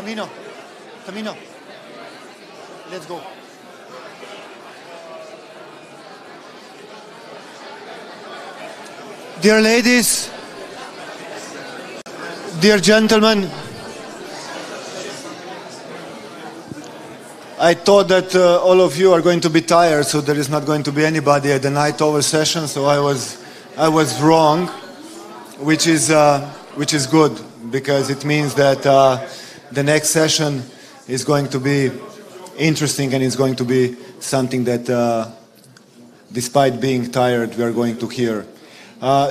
Camino. Let's go. Dear ladies, dear gentlemen, I thought that all of you are going to be tired, so there is not going to be anybody at the night over session, so I was wrong, which is good, because it means that the next session is going to be interesting, and it's going to be something that, despite being tired, we are going to hear.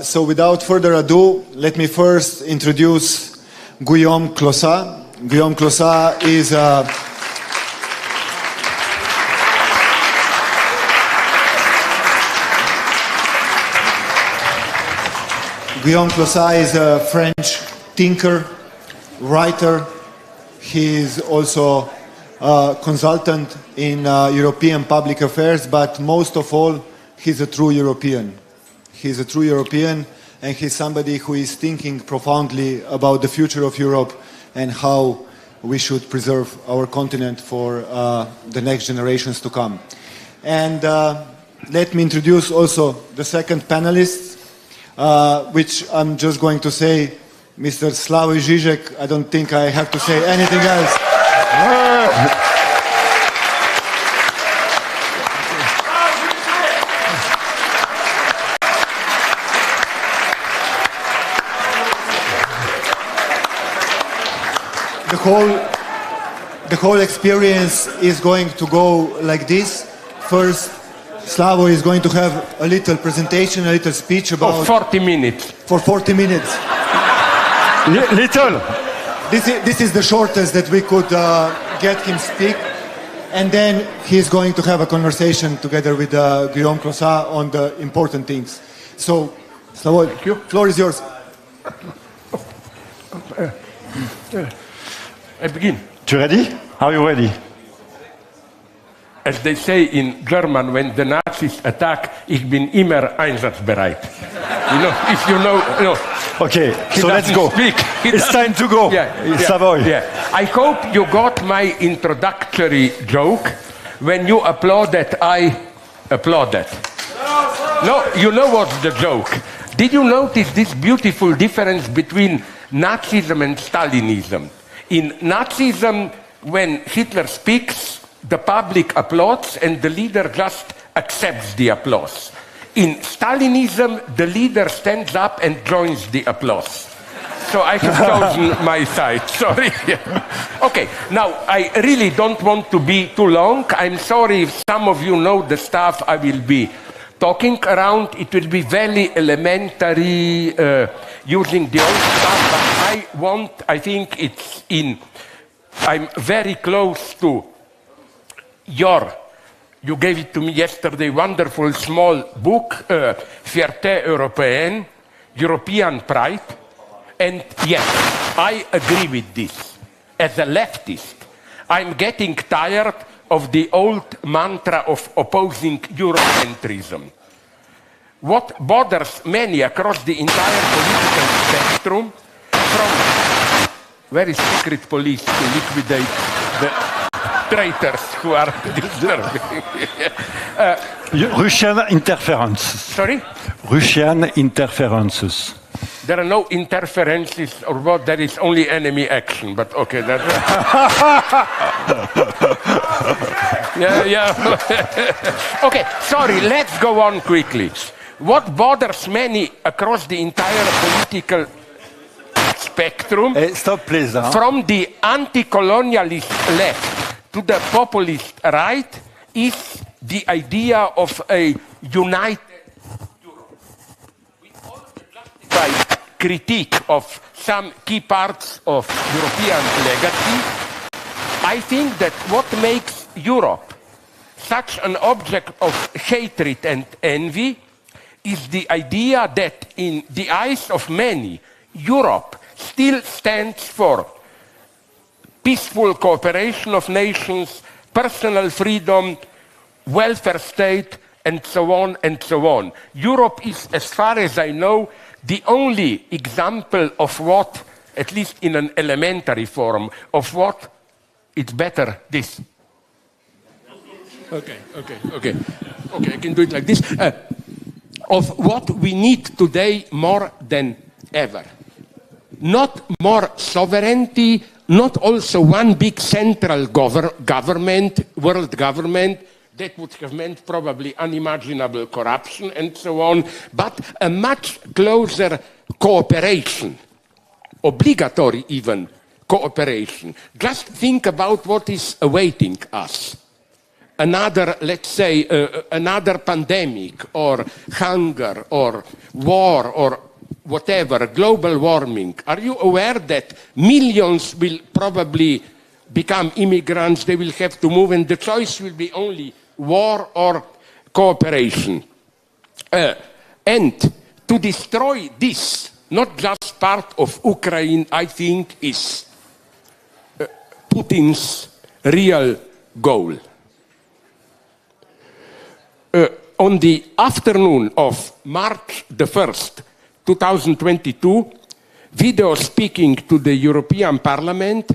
So without further ado, let me first introduce Guillaume Clossat. Guillaume Clossat is Guillaume Clossat is a French thinker, writer. He is also a consultant in European public affairs, but most of all, he's a true European. He's a true European, and he's somebody who is thinking profoundly about the future of Europe and how we should preserve our continent for the next generations to come. And let me introduce also the second panelist, which I'm just going to say, Mr. Slavoj Žižek. I don't think I have to say anything else. The whole experience is going to go like this. First, Slavoj is going to have a little presentation, a little speech about... For 40 minutes. For 40 minutes. Little. This is the shortest that we could get him speak. And then he's going to have a conversation together with Guillaume Clossat on the important things. So, Slavoj, the floor is yours. I begin. You ready? Are you ready? As they say in German, when the Nazis attack, ich bin immer einsatzbereit. You know, if you know. Okay, so let's go. It's time to go. Savoy. I hope you got my introductory joke. When you applauded, I applauded. No, you know what's the joke. Did you notice this beautiful difference between Nazism and Stalinism? In Nazism, when Hitler speaks, the public applauds and the leader just accepts the applause. In Stalinism, the leader stands up and joins the applause. So I have chosen my side, sorry. Okay, now I really don't want to be too long. I'm sorry if some of you know the stuff I will be talking around. It will be very elementary, using the old stuff, but I think it's I'm very close to you gave it to me yesterday, wonderful small book, Fierté Européenne, European Pride. And yes, I agree with this. As a leftist, I'm getting tired of the old mantra of opposing Eurocentrism. What bothers many across the entire political spectrum, from very secret police to liquidate the traitors who are disturbing. Russian interference. Sorry? Russian interferences. There are no interferences or what, there is only enemy action, but okay, that's... Okay, sorry, let's go on quickly. What bothers many across the entire political spectrum, stop, please, from the anti-colonialist left to the populist right, is the idea of a united Europe. With all the justified critique of some key parts of European legacy, I think that what makes Europe such an object of hatred and envy is the idea that in the eyes of many, Europe still stands for peaceful cooperation of nations, personal freedom, welfare state, and so on and so on. Europe is, as far as I know, the only example of what at least in an elementary form, of what it's better this. Okay, I can do it like this. Of what we need today more than ever. Not more sovereignty, not also one big central government, world government, that would have meant probably unimaginable corruption and so on, but a much closer cooperation, obligatory even cooperation. Just think about what is awaiting us. Another, let's say, another pandemic or hunger or war or whatever, global warming. Are you aware that millions will probably become immigrants, they will have to move, and the choice will be only war or cooperation? And to destroy this, not just part of Ukraine, I think is Putin's real goal. On the afternoon of March the 1st, 2022, video speaking to the European Parliament,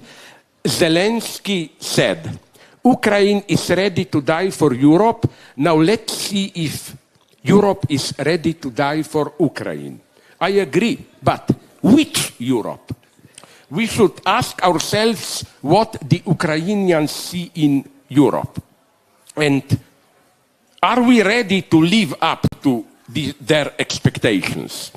Zelensky said, Ukraine is ready to die for Europe. Now let's see if Europe is ready to die for Ukraine. I agree, but which Europe? We should ask ourselves what the Ukrainians see in Europe. And are we ready to live up to their expectations?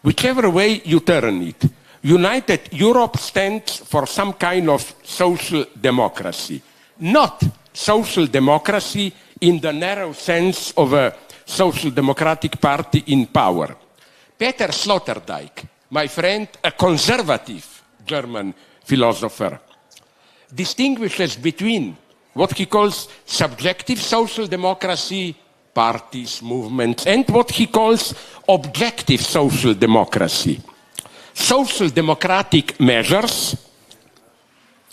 Whichever way you turn it, United Europe stands for some kind of social democracy. Not social democracy in the narrow sense of a social democratic party in power. Peter Sloterdijk, my friend, a conservative German philosopher, distinguishes between what he calls subjective social democracy, parties, movements, and what he calls objective social democracy. Social democratic measures,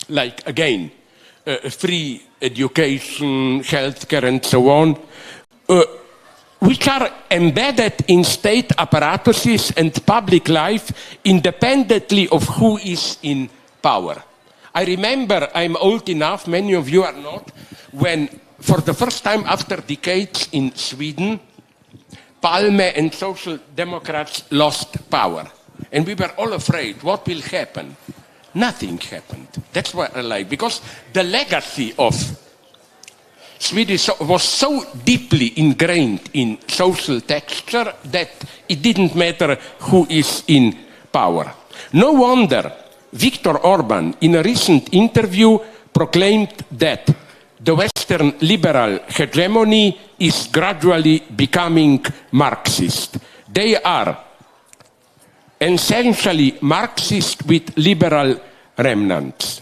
like, again, free education, healthcare, and so on, which are embedded in state apparatuses and public life independently of who is in power. I remember, I'm old enough, many of you are not, when for the first time after decades in Sweden, Palme and Social Democrats lost power. And we were all afraid, what will happen? Nothing happened. That's what I like, because the legacy of Swedish was so deeply ingrained in social texture that it didn't matter who is in power. No wonder Viktor Orban, in a recent interview, proclaimed that the Western liberal hegemony is gradually becoming Marxist. They are essentially Marxist with liberal remnants,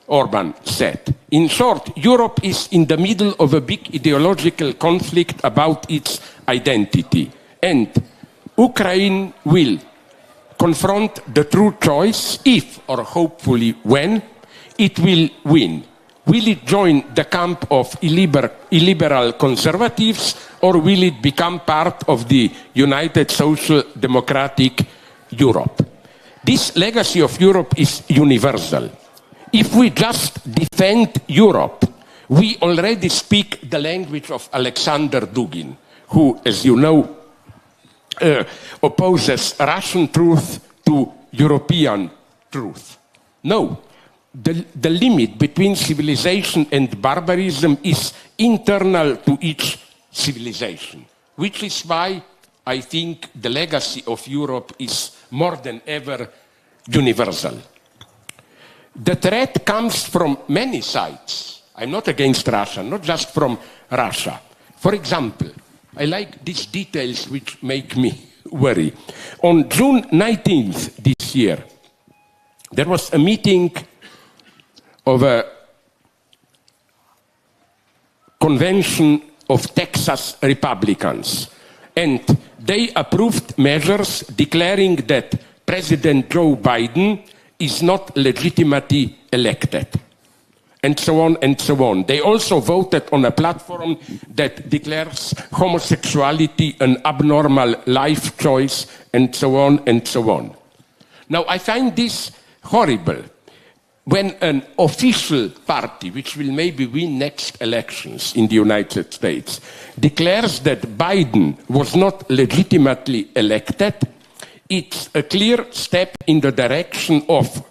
Orban said. In short, Europe is in the middle of a big ideological conflict about its identity, and Ukraine will confront the true choice if, or hopefully when, it will win. Will it join the camp of illiberal conservatives, or will it become part of the United Social Democratic Europe? This legacy of Europe is universal. If we just defend Europe, we already speak the language of Alexander Dugin, who, as you know, opposes Russian truth to European truth. No, the limit between civilization and barbarism is internal to each civilization, which is why I think the legacy of Europe is more than ever universal. The threat comes from many sides. I'm not against Russia, not just from Russia. For example, I like these details which make me worry. On June 19th this year, there was a meeting of a convention of Texas Republicans, and they approved measures declaring that President Joe Biden is not legitimately elected, and so on and so on. They also voted on a platform that declares homosexuality an abnormal life choice, and so on and so on. Now, I find this horrible. When an official party, which will maybe win next elections in the United States, declares that Biden was not legitimately elected, it's a clear step in the direction of,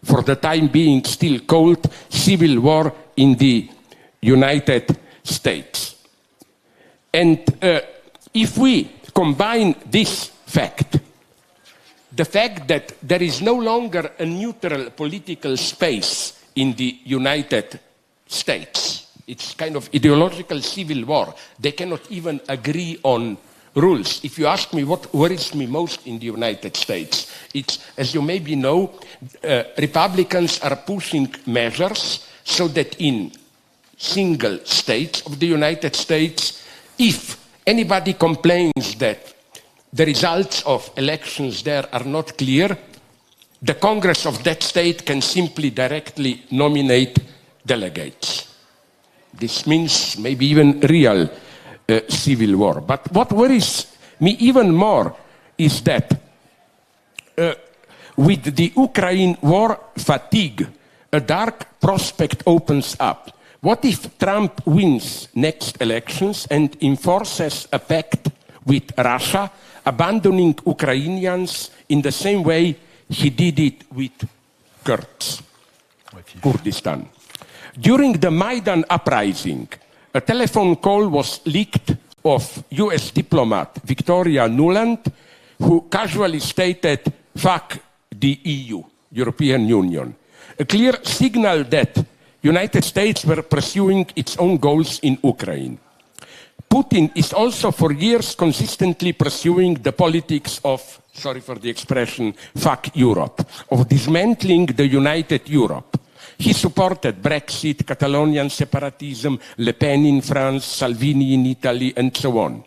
for the time being still cold, civil war in the United States. And if we combine this fact, the fact that there is no longer a neutral political space in the United States, it's kind of ideological civil war. They cannot even agree on rules. If you ask me what worries me most in the United States, it's, as you maybe know, Republicans are pushing measures so that in single states of the United States, if anybody complains that the results of elections there are not clear, the Congress of that state can simply directly nominate delegates. This means maybe even real civil war. But what worries me even more is that with the Ukraine war fatigue, a dark prospect opens up. What if Trump wins next elections and enforces a pact with Russia, abandoning Ukrainians in the same way he did it with Kurds, Kurdistan? During the Maidan uprising, a telephone call was leaked of US diplomat Victoria Nuland, who casually stated, "Fuck the EU, European Union." A clear signal that United States were pursuing its own goals in Ukraine. Putin is also for years consistently pursuing the politics of, sorry for the expression, fuck Europe, of dismantling the united Europe. He supported Brexit, Catalonian separatism, Le Pen in France, Salvini in Italy, and so on.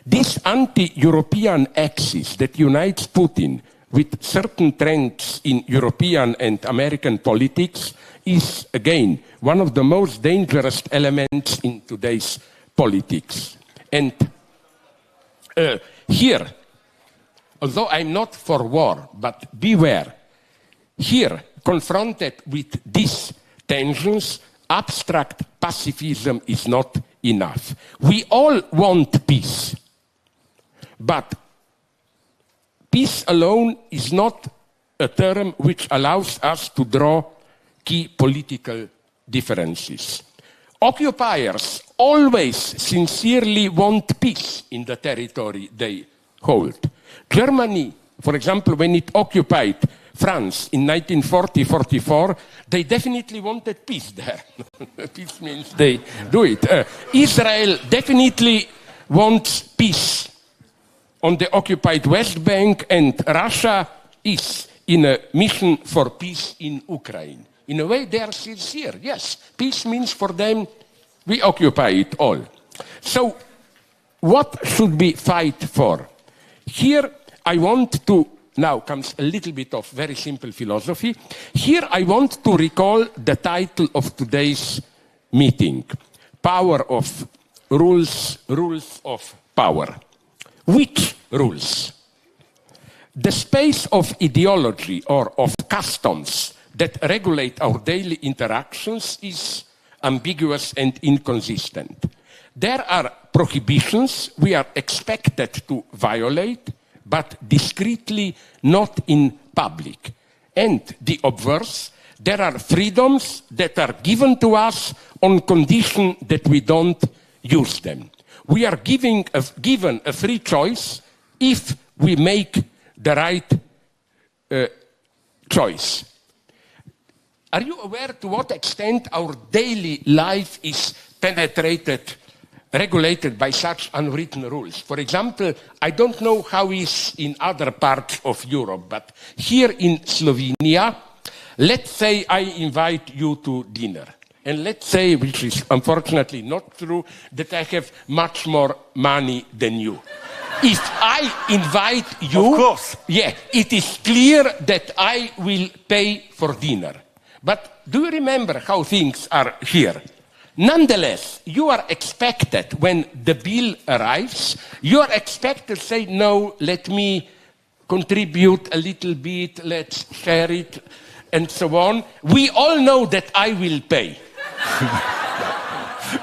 This anti-European axis that unites Putin with certain trends in European and American politics is, again, one of the most dangerous elements in today's politics. And here, although I'm not for war, but beware, here, confronted with these tensions, abstract pacifism is not enough. We all want peace, but peace alone is not a term which allows us to draw key political differences. Occupiers always sincerely want peace in the territory they hold. Germany, for example, when it occupied France in 1940-44, they definitely wanted peace there. Peace means they do it. Israel definitely wants peace on the occupied West Bank, and Russia is in a mission for peace in Ukraine. In a way, they are sincere. Yes, peace means for them, we occupy it all. So, what should we fight for? Here, I want to, now comes a little bit of very simple philosophy. Here, I want to recall the title of today's meeting. Power of rules, rules of power. Which rules? The space of ideology or of customs that regulate our daily interactions is ambiguous and inconsistent. There are prohibitions we are expected to violate, but discreetly, not in public. And the obverse, there are freedoms that are given to us on condition that we don't use them. We are given a free choice if we make the right choice. Are you aware to what extent our daily life is penetrated, regulated by such unwritten rules? For example, I don't know how it is in other parts of Europe, but here in Slovenia, let's say I invite you to dinner. And let's say, which is unfortunately not true, that I have much more money than you. If I invite you, of course. Yeah, it is clear that I will pay for dinner. But do you remember how things are here? Nonetheless, you are expected, when the bill arrives, you are expected to say, no, let me contribute a little bit, let's share it, and so on. We all know that I will pay.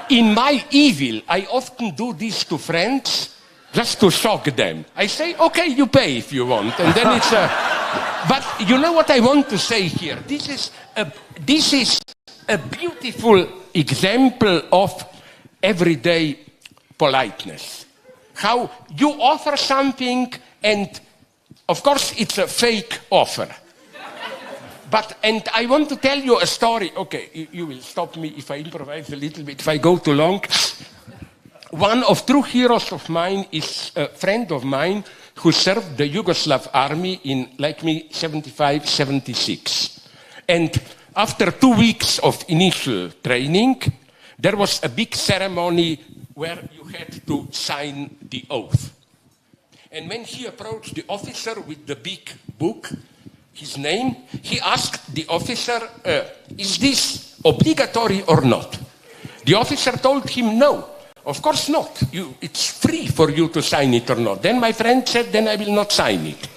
In my evil, I often do this to friends just to shock them. I say, okay, you pay if you want, and then it's a... But you know what I want to say here? This is a beautiful example of everyday politeness. How you offer something, and of course it's a fake offer. And I want to tell you a story. Okay, you will stop me if I improvise a little bit, if I go too long. One of true heroes of mine is a friend of mine who served the Yugoslav army in, like me, 75, 76. And after 2 weeks of initial training, there was a big ceremony where you had to sign the oath. And when he approached the officer with the big book, his name, he asked the officer, is this obligatory or not? The officer told him no. Of course not. It's free for you to sign it or not. Then my friend said, then I will not sign it.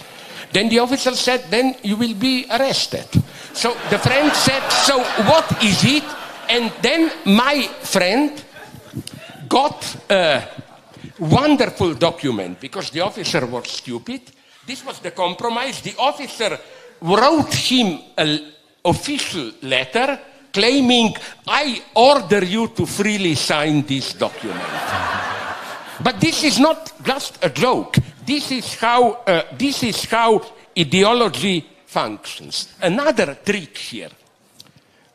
Then the officer said, then you will be arrested. So the friend said, so what is it? And then my friend got a wonderful document because the officer was stupid. This was the compromise. The officer wrote him an official letter claiming, I order you to freely sign this document. But this is not just a joke. This is how ideology functions. Another trick here.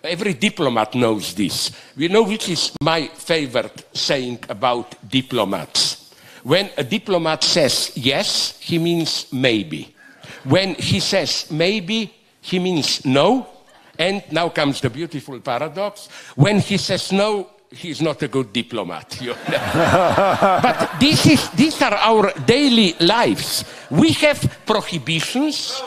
Every diplomat knows this. We know which is my favorite saying about diplomats. When a diplomat says yes, he means maybe. When he says maybe, he means no. And now comes the beautiful paradox. When he says no, he's not a good diplomat. But these are our daily lives. We have prohibitions.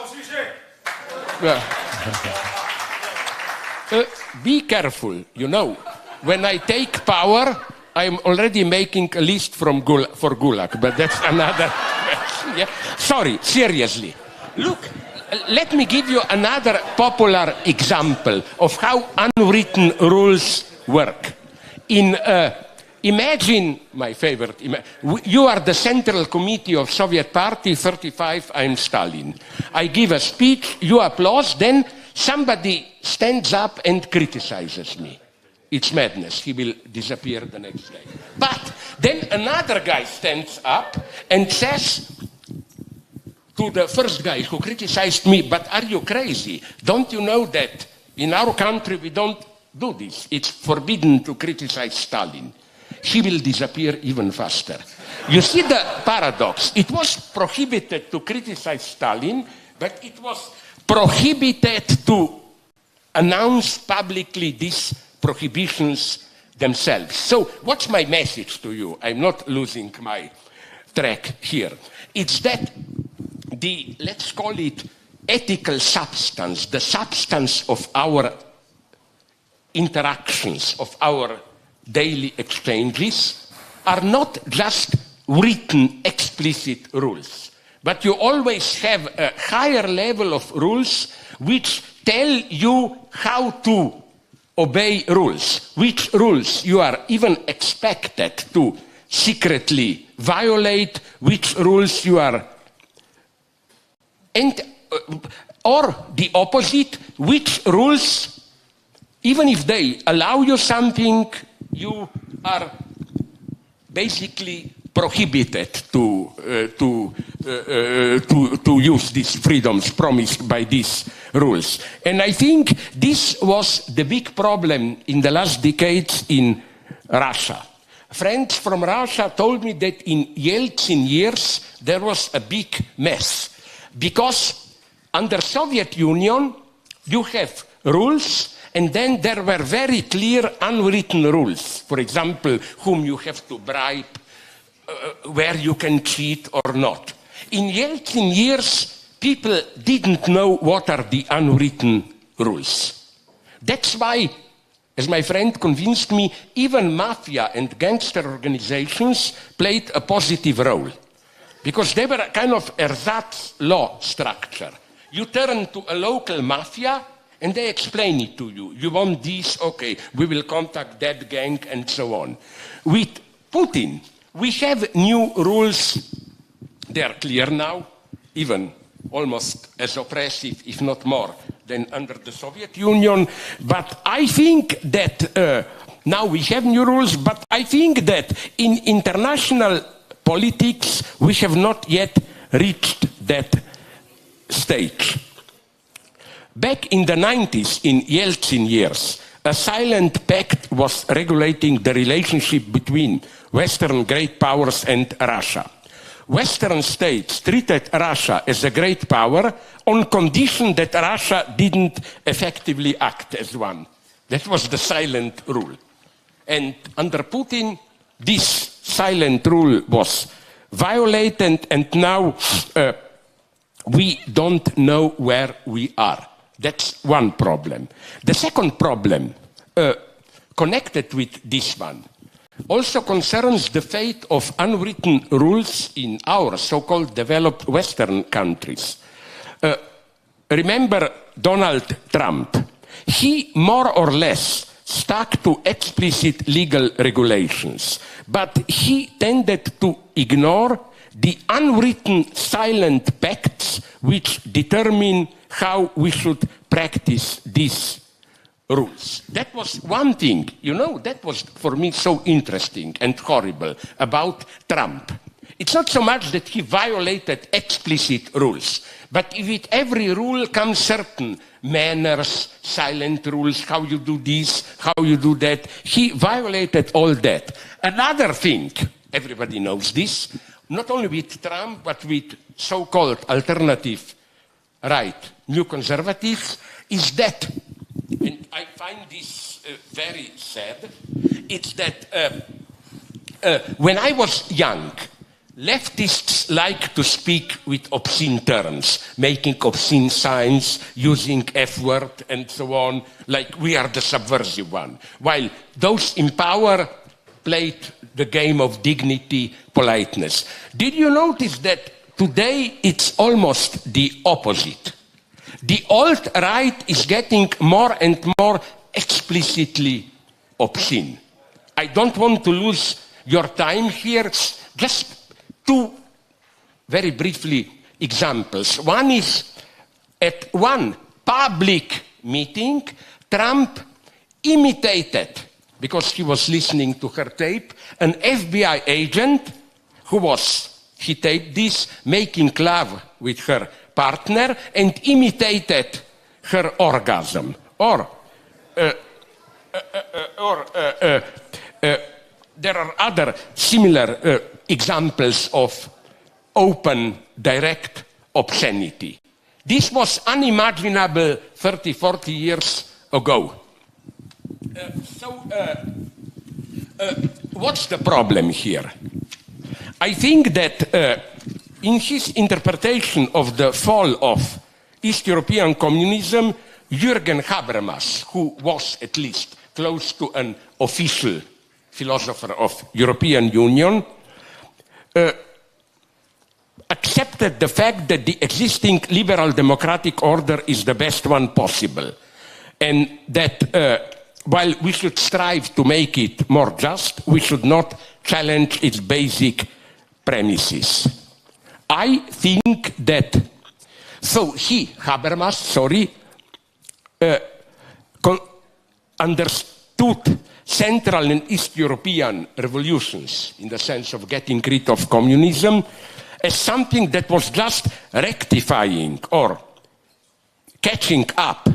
Be careful, you know. When I take power, I'm already making a list for Gulag, but that's another... Yeah. Sorry, seriously. Look, let me give you another popular example of how unwritten rules work. Imagine, my favorite, you are the Central Committee of Soviet Party, 35, I'm Stalin. I give a speech, you applause, then somebody stands up and criticizes me. It's madness, he will disappear the next day. But then another guy stands up and says to the first guy who criticized me, but are you crazy? Don't you know that in our country we don't do this? It's forbidden to criticize Stalin. He will disappear even faster. You see the paradox. It was prohibited to criticize Stalin, but it was prohibited to announce publicly these prohibitions themselves. So what's my message to you? I'm not losing my track here. It's that the, let's call it ethical substance, the substance of our interactions, of our daily exchanges, are not just written explicit rules, but you always have a higher level of rules which tell you how to obey rules, which rules you are even expected to secretly violate, which rules you are, or the opposite, which rules, even if they allow you something, you are basically prohibited to use these freedoms promised by these rules. And I think this was the big problem in the last decades in Russia. Friends from Russia told me that in Yeltsin years there was a big mess. Because under Soviet Union you have rules, and then there were very clear unwritten rules. For example, whom you have to bribe, where you can cheat or not. In Yeltsin years, people didn't know what are the unwritten rules. That's why, as my friend convinced me, even mafia and gangster organizations played a positive role. because they were a kind of ersatz law structure. You turn to a local mafia and they explain it to you. You want this? Okay, we will contact that gang and so on. With Putin, we have new rules. They are clear now, even almost as oppressive, if not more, than under the Soviet Union. But I think that now we have new rules, but I think that in international politics, we have not yet reached that stage. Back in the 90s, in Yeltsin years, a silent pact was regulating the relationship between Western great powers and Russia. Western states treated Russia as a great power on condition that Russia didn't effectively act as one. That was the silent rule. And under Putin, this silent rule was violated, and now we don't know where we are. That's one problem. The second problem, connected with this one, also concerns the fate of unwritten rules in our so-called developed Western countries. Remember Donald Trump. He more or less stuck to explicit legal regulations, but he tended to ignore the unwritten silent pacts which determine how we should practice these rules. That was one thing, you know, that was for me so interesting and horrible about Trump. It's not so much that he violated explicit rules, but with every rule comes certain manners, silent rules, how you do this, how you do that. He violated all that. Another thing, everybody knows this, not only with Trump, but with so-called alternative right, new conservatives, is that, and I find this very sad, it's that when I was young, leftists like to speak with obscene terms, making obscene signs, using F-word and so on, like we are the subversive one, while those in power played the game of dignity, politeness. Did you notice that today it's almost the opposite? The alt-right is getting more and more explicitly obscene. I don't want to lose your time here. Just two, very briefly, examples. One is at one public meeting, Trump imitated, because he was listening to her tape, an FBI agent who was, he taped this, making love with her partner and imitated her orgasm. Or there are other similar examples of open, direct obscenity. This was unimaginable 30, 40 years ago. What's the problem here? I think that in his interpretation of the fall of East European communism, Jürgen Habermas, who was at least close to an official philosopher of European Union, accepted the fact that the existing liberal democratic order is the best one possible, and that while we should strive to make it more just, we should not challenge its basic premises. I think that, so Habermas, understood Central and East European revolutions in the sense of getting rid of communism as something that was just rectifying or catching up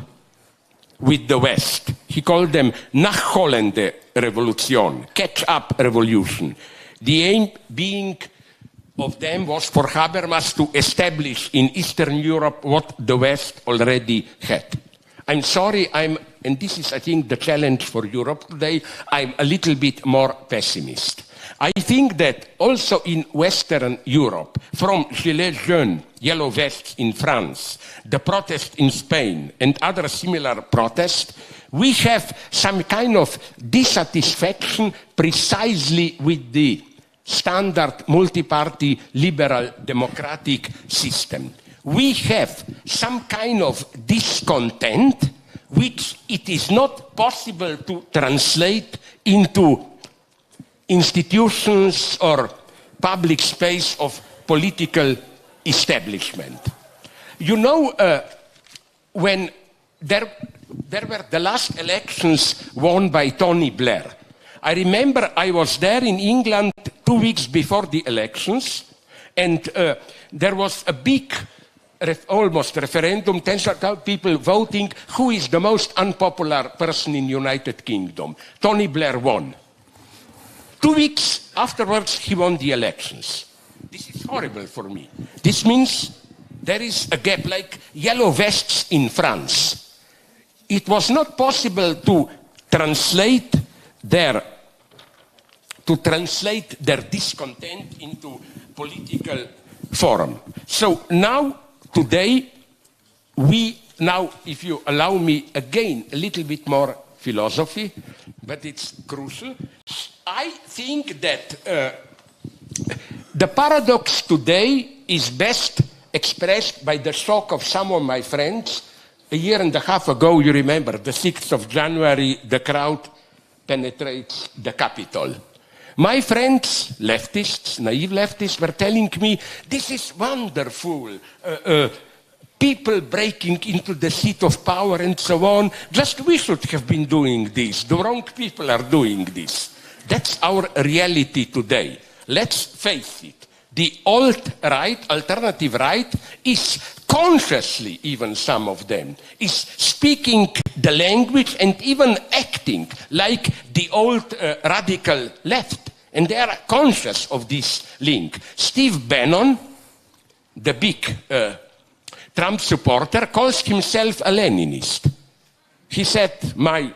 with the West. He called them nachholende Revolution, catch-up revolution. The aim being of them was for Habermas to establish in Eastern Europe what the West already had. I'm sorry, and this is, I think, the challenge for Europe today, I'm a little bit more pessimist. I think that also in Western Europe, from Gilets jaunes, yellow vests in France, the protest in Spain, and other similar protests, we have some kind of dissatisfaction precisely with the standard multi-party liberal democratic system, we have some kind of discontent which it is not possible to translate into institutions or public space of political establishment. You know, when there were the last elections won by Tony Blair, I remember I was there in England 2 weeks before the elections, and there was a big, almost referendum, 10,000 people voting, who is the most unpopular person in the United Kingdom. Tony Blair won. 2 weeks afterwards, he won the elections. This is horrible for me. This means there is a gap, like yellow vests in France. It was not possible to translate their discontent into political forum. So now, today, if you allow me again a little bit more philosophy, but it's crucial, I think that the paradox today is best expressed by the shock of some of my friends. A year and a half ago, you remember, the 6th of January, the crowd penetrates the Capitol. My friends, leftists, naive leftists, were telling me, this is wonderful, people breaking into the seat of power and so on. Just we should have been doing this. The wrong people are doing this. That's our reality today. Let's face it. The alt-right, alternative right, is consciously, even some of them, is speaking the language and even acting like the old radical left. And they are conscious of this link. Steve Bannon, the big Trump supporter, calls himself a Leninist. He said, my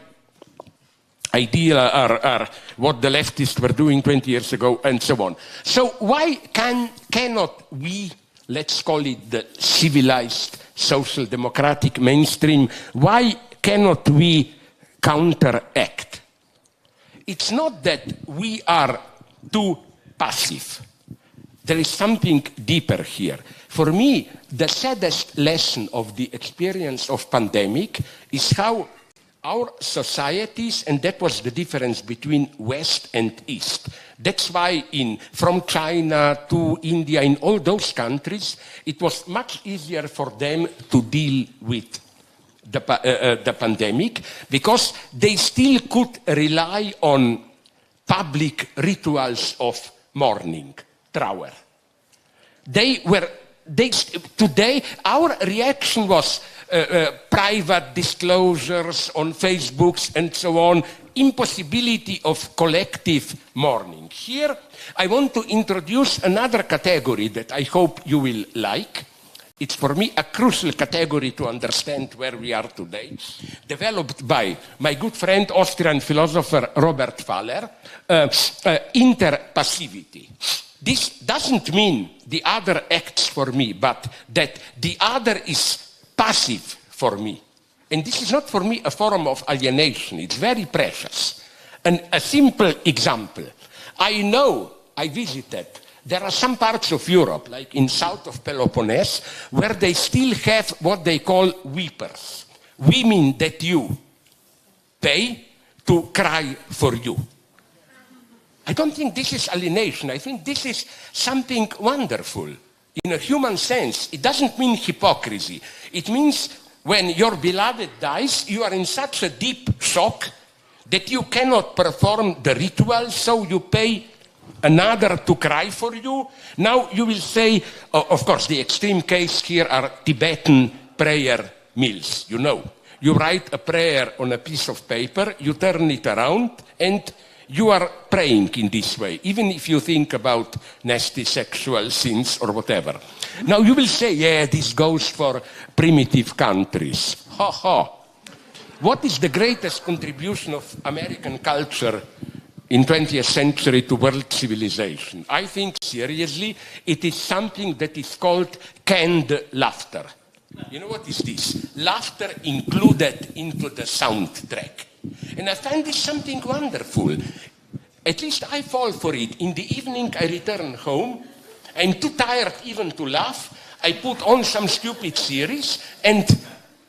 ideas are what the leftists were doing 20 years ago, and so on. So why cannot we, let's call it the civilized, social democratic mainstream, why cannot we counteract? It's not that we are too passive. There is something deeper here. For me, the saddest lesson of the experience of pandemic is how our societies, and that was the difference between West and East. That's why from China to India, in all those countries, it was much easier for them to deal with the pandemic, because they still could rely on public rituals of mourning, trauer. Today, our reaction was private disclosures on Facebooks and so on, impossibility of collective mourning. Here, I want to introduce another category that I hope you will like. It's for me a crucial category to understand where we are today, developed by my good friend, Austrian philosopher Robert Faller, interpassivity. This doesn't mean the other acts for me, but that the other is passive for me. And this is not for me a form of alienation. It's very precious. And a simple example. I visited, there are some parts of Europe, like in south of Peloponnese, where they still have what they call weepers. Women that you pay to cry for you. I don't think this is alienation. I think this is something wonderful. In a human sense, it doesn't mean hypocrisy. It means when your beloved dies, you are in such a deep shock that you cannot perform the ritual, so you pay another to cry for you. Now you will say, of course, the extreme case here are Tibetan prayer mills, you know. You write a prayer on a piece of paper, you turn it around, and you are praying in this way, even if you think about nasty sexual sins or whatever. Now you will say, yeah, this goes for primitive countries. Ha ha. What is the greatest contribution of American culture in 20th century to world civilization? I think seriously, it is something that is called canned laughter. You know what is this? Laughter included into the soundtrack. And I find this something wonderful. At least I fall for it. In the evening, I return home. I'm too tired even to laugh. I put on some stupid series, and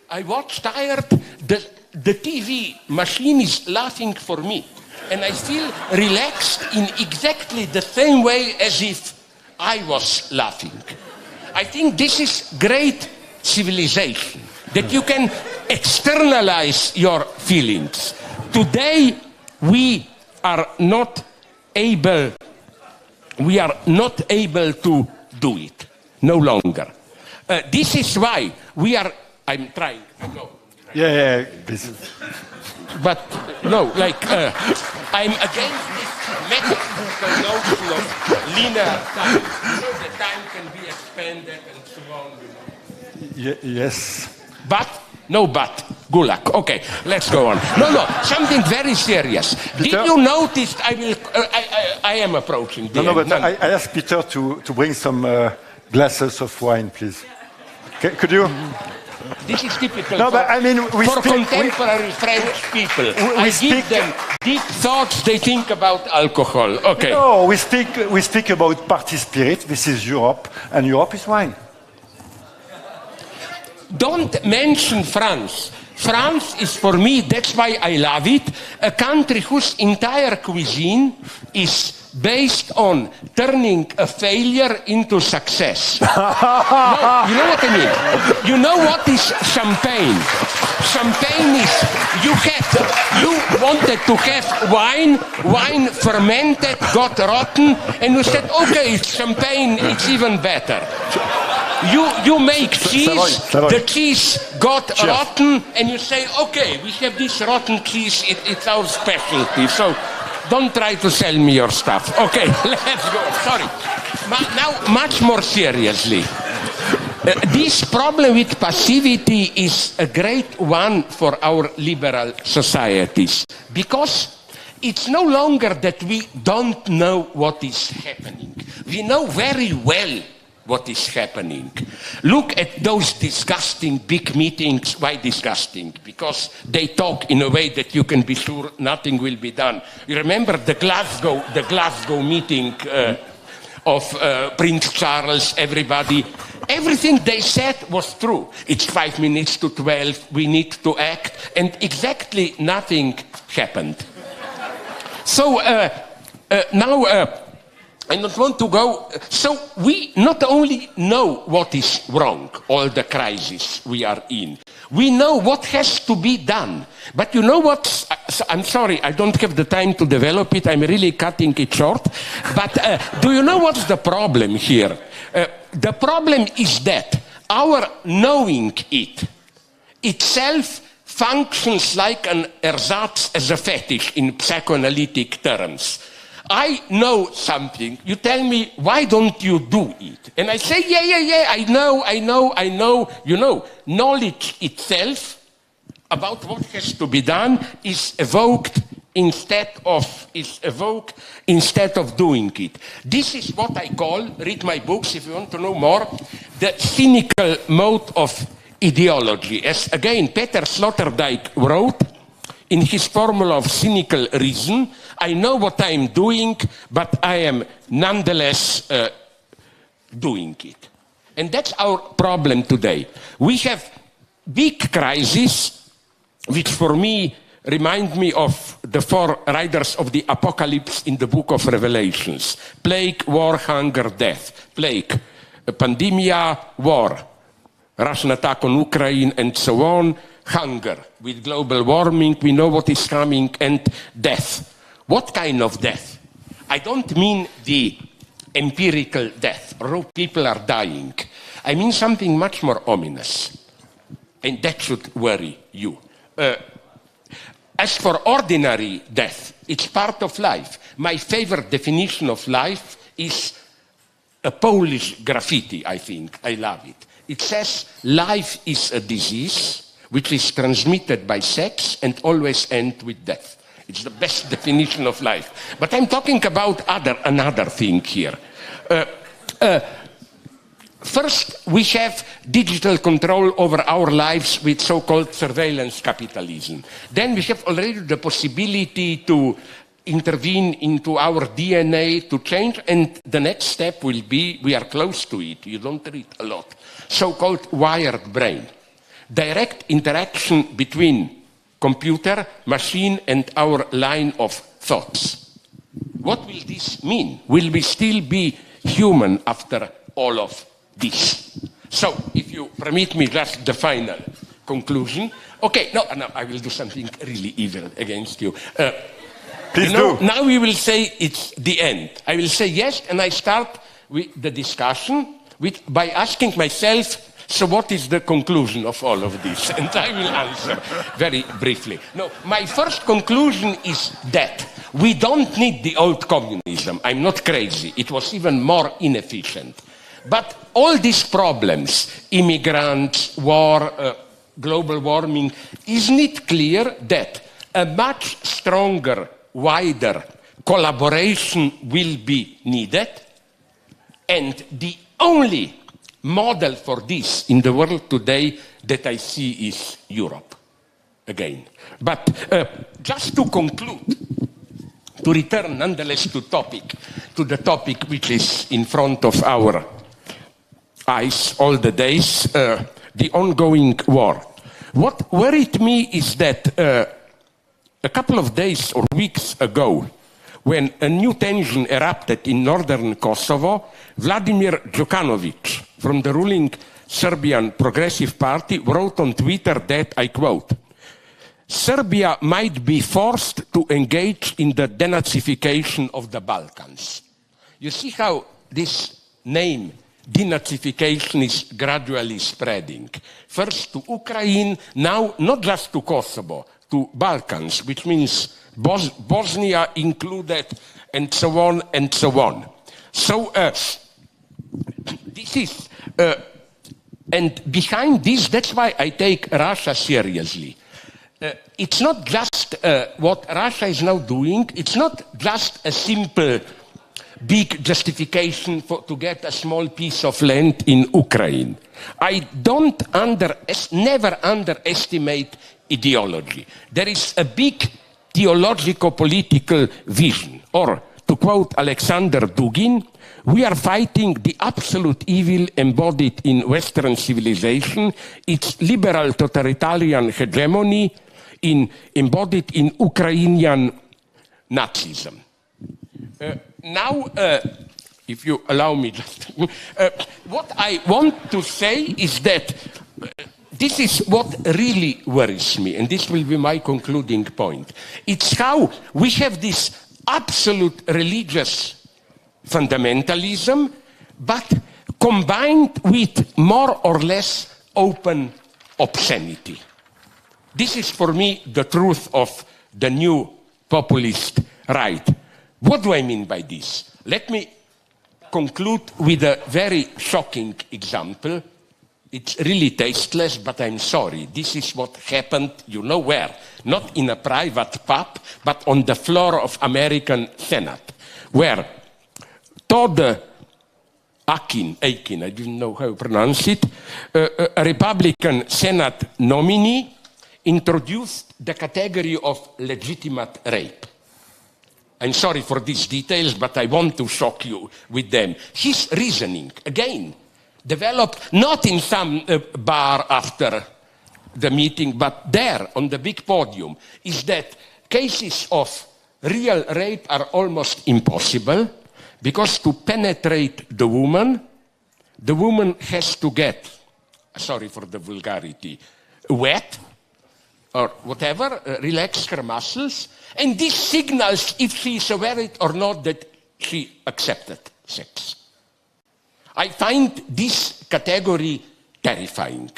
I watch tired. The TV machine is laughing for me. And I feel relaxed in exactly the same way as if I was laughing. I think this is great civilization, that you can externalize your feelings. Today, we are not able to do it, no longer. This is why I'm trying to go. Yeah, please. But no, I'm against this mechanical notion of linear time, so the time can be expanded and so on. Yes. But, good luck. Okay, let's go on. No, something very serious. Peter? Did you notice, I am approaching the end. I asked Peter to bring some glasses of wine, please. Could you? This is typical for contemporary French people. I give them deep thoughts they think about alcohol. Okay. No, we speak about party spirit. This is Europe, and Europe is wine. Don't mention France. France is, for me, that's why I love it, a country whose entire cuisine is based on turning a failure into success. No, you know what I mean? You know what is champagne? Champagne is, you wanted to have wine fermented, got rotten, and you said, okay, it's champagne, it's even better. You make cheese, the cheese got rotten, and you say, okay, we have this rotten cheese, it's our specialty, so don't try to sell me your stuff. Okay, let's go. Sorry. Now, much more seriously. This problem with passivity is a great one for our liberal societies, because it's no longer that we don't know what is happening. We know very well what is happening. Look at those disgusting big meetings. Why disgusting? Because they talk in a way that you can be sure nothing will be done. You remember the Glasgow meeting of Prince Charles, everybody. Everything they said was true. It's 5 minutes to 12, we need to act, and exactly nothing happened. So now, I don't want to go. So we not only know what is wrong, all the crises we are in, we know what has to be done. But you know what? I'm sorry, I don't have the time to develop it. I'm really cutting it short. But do you know what's the problem here? The problem is that our knowing it itself functions like an ersatz as a fetish in psychoanalytic terms. I know something, you tell me, why don't you do it? And I say, yeah, I know. You know, knowledge itself about what has to be done is evoked instead of doing it. This is what I call, read my books if you want to know more, the cynical mode of ideology. As again, Peter Sloterdijk wrote, in his formula of cynical reason, I know what I'm doing, but I am nonetheless doing it. And that's our problem today. We have big crises, which for me remind me of the 4 riders of the apocalypse in the book of Revelations. Plague, war, hunger, death. Plague, pandemia, war. Russian attack on Ukraine and so on. Hunger. With global warming, we know what is coming, and death. What kind of death? I don't mean the empirical death, people are dying. I mean something much more ominous, and that should worry you. As for ordinary death, it's part of life. My favorite definition of life is a Polish graffiti, I think. I love it. It says, life is a disease which is transmitted by sex and always ends with death. It's the best definition of life. But I'm talking about another thing here. First, we have digital control over our lives with so-called surveillance capitalism. Then we have already the possibility to intervene into our DNA to change, and the next step will be, we are close to it, you don't read a lot, so-called wired brain. Direct interaction between computer, machine, and our line of thoughts. What will this mean? Will we still be human after all of this? So, if you permit me just the final conclusion. Okay, no, I will do something really evil against you. Please do. Now we will say it's the end. I will say yes, and I start with the discussion by asking myself, so what is the conclusion of all of this? And I will answer very briefly. No, my first conclusion is that we don't need the old communism. I'm not crazy. It was even more inefficient. But all these problems, immigrants, war, global warming, isn't it clear that a much stronger, wider collaboration will be needed? And the only model for this in the world today that I see is Europe, again. But just to conclude, to return nonetheless to the topic which is in front of our eyes all the days, the ongoing war. What worried me is that a couple of days or weeks ago, when a new tension erupted in northern Kosovo, Vladimir Đukanović from the ruling Serbian Progressive Party wrote on Twitter that, I quote, "Serbia might be forced to engage in the denazification of the Balkans." You see how this name, denazification, is gradually spreading. First to Ukraine, now not just to Kosovo, to Balkans, which means Bosnia included, and so on and so on. So this is, and behind this, that's why I take Russia seriously. It's not just what Russia is now doing, it's not just a simple big justification to get a small piece of land in Ukraine. I never underestimate ideology. There is a big theological-political vision. Or, to quote Alexander Dugin, we are fighting the absolute evil embodied in Western civilization, its liberal totalitarian hegemony embodied in Ukrainian Nazism. Now, if you allow me just, what I want to say is that this is what really worries me, and this will be my concluding point. It's how we have this absolute religious fundamentalism, but combined with more or less open obscenity. This is for me the truth of the new populist right. What do I mean by this? Let me conclude with a very shocking example. It's really tasteless, but I'm sorry. This is what happened, you know where? Not in a private pub, but on the floor of American Senate, where Todd Akin, I didn't know how to pronounce it, a Republican Senate nominee, introduced the category of legitimate rape. I'm sorry for these details, but I want to shock you with them. His reasoning, again, developed not in some bar after the meeting, but there on the big podium, is that cases of real rape are almost impossible because to penetrate the woman has to get, sorry for the vulgarity, wet or whatever, relax her muscles, and this signals if she is aware or not that she accepted sex. I find this category terrifying.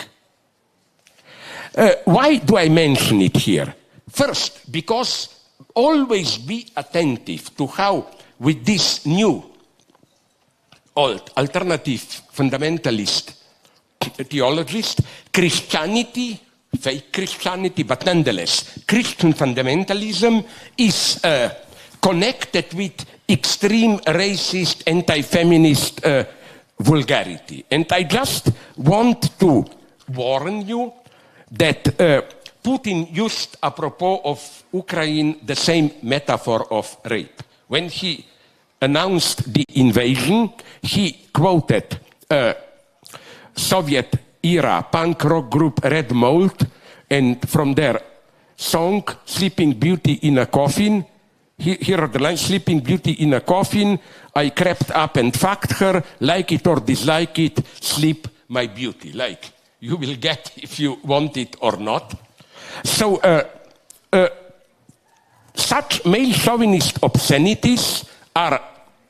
Why do I mention it here? First, because always be attentive to how, with this new, old, alternative, fundamentalist theologist, Christianity, fake Christianity, but nonetheless, Christian fundamentalism is connected with extreme racist, anti-feminist vulgarity. And I just want to warn you that Putin used, apropos of Ukraine, the same metaphor of rape. When he announced the invasion, he quoted Soviet-era punk rock group Red Mold, and from their song, Sleeping Beauty in a Coffin, here are the lines, Sleeping Beauty in a coffin, I crept up and fucked her, like it or dislike it, sleep my beauty. Like, you will get if you want it or not. So, such male chauvinist obscenities are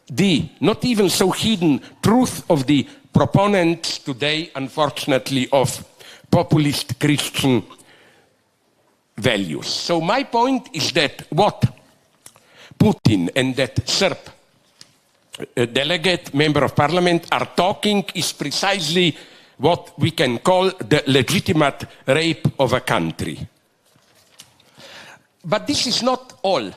the not even so hidden truth of the proponents today, unfortunately, of populist Christian values. So my point is that what Putin and that Serb delegate, member of parliament, are talking is precisely what we can call the legitimate rape of a country. But this is not all.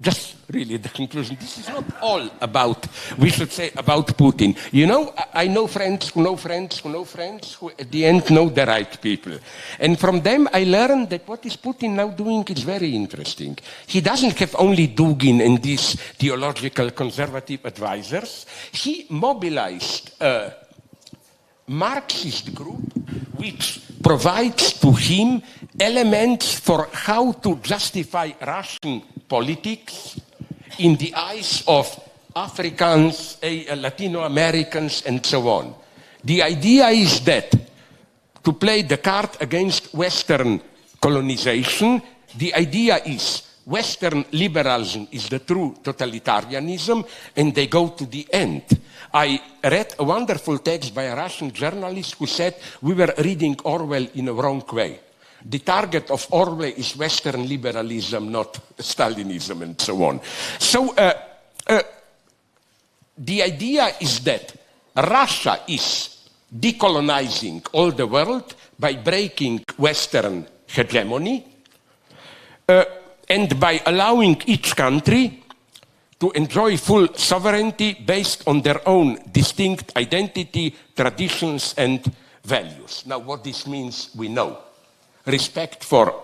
Just really the conclusion. This is not all about, we should say, about Putin. You know, I know friends who know friends who know friends who at the end know the right people. And from them I learned that what is Putin now doing is very interesting. He doesn't have only Dugin and these theological conservative advisors. He mobilized a Marxist group which provides to him elements for how to justify Russian politics in the eyes of Africans, Latino Americans, and so on. The idea is that to play the card against Western colonization, the idea is Western liberalism is the true totalitarianism, and they go to the end. I read a wonderful text by a Russian journalist who said we were reading Orwell in a wrong way. The target of Orwell is Western liberalism, not Stalinism, and so on. So the idea is that Russia is decolonizing all the world by breaking Western hegemony and by allowing each country to enjoy full sovereignty based on their own distinct identity, traditions, and values. Now, what this means, we know. Respect for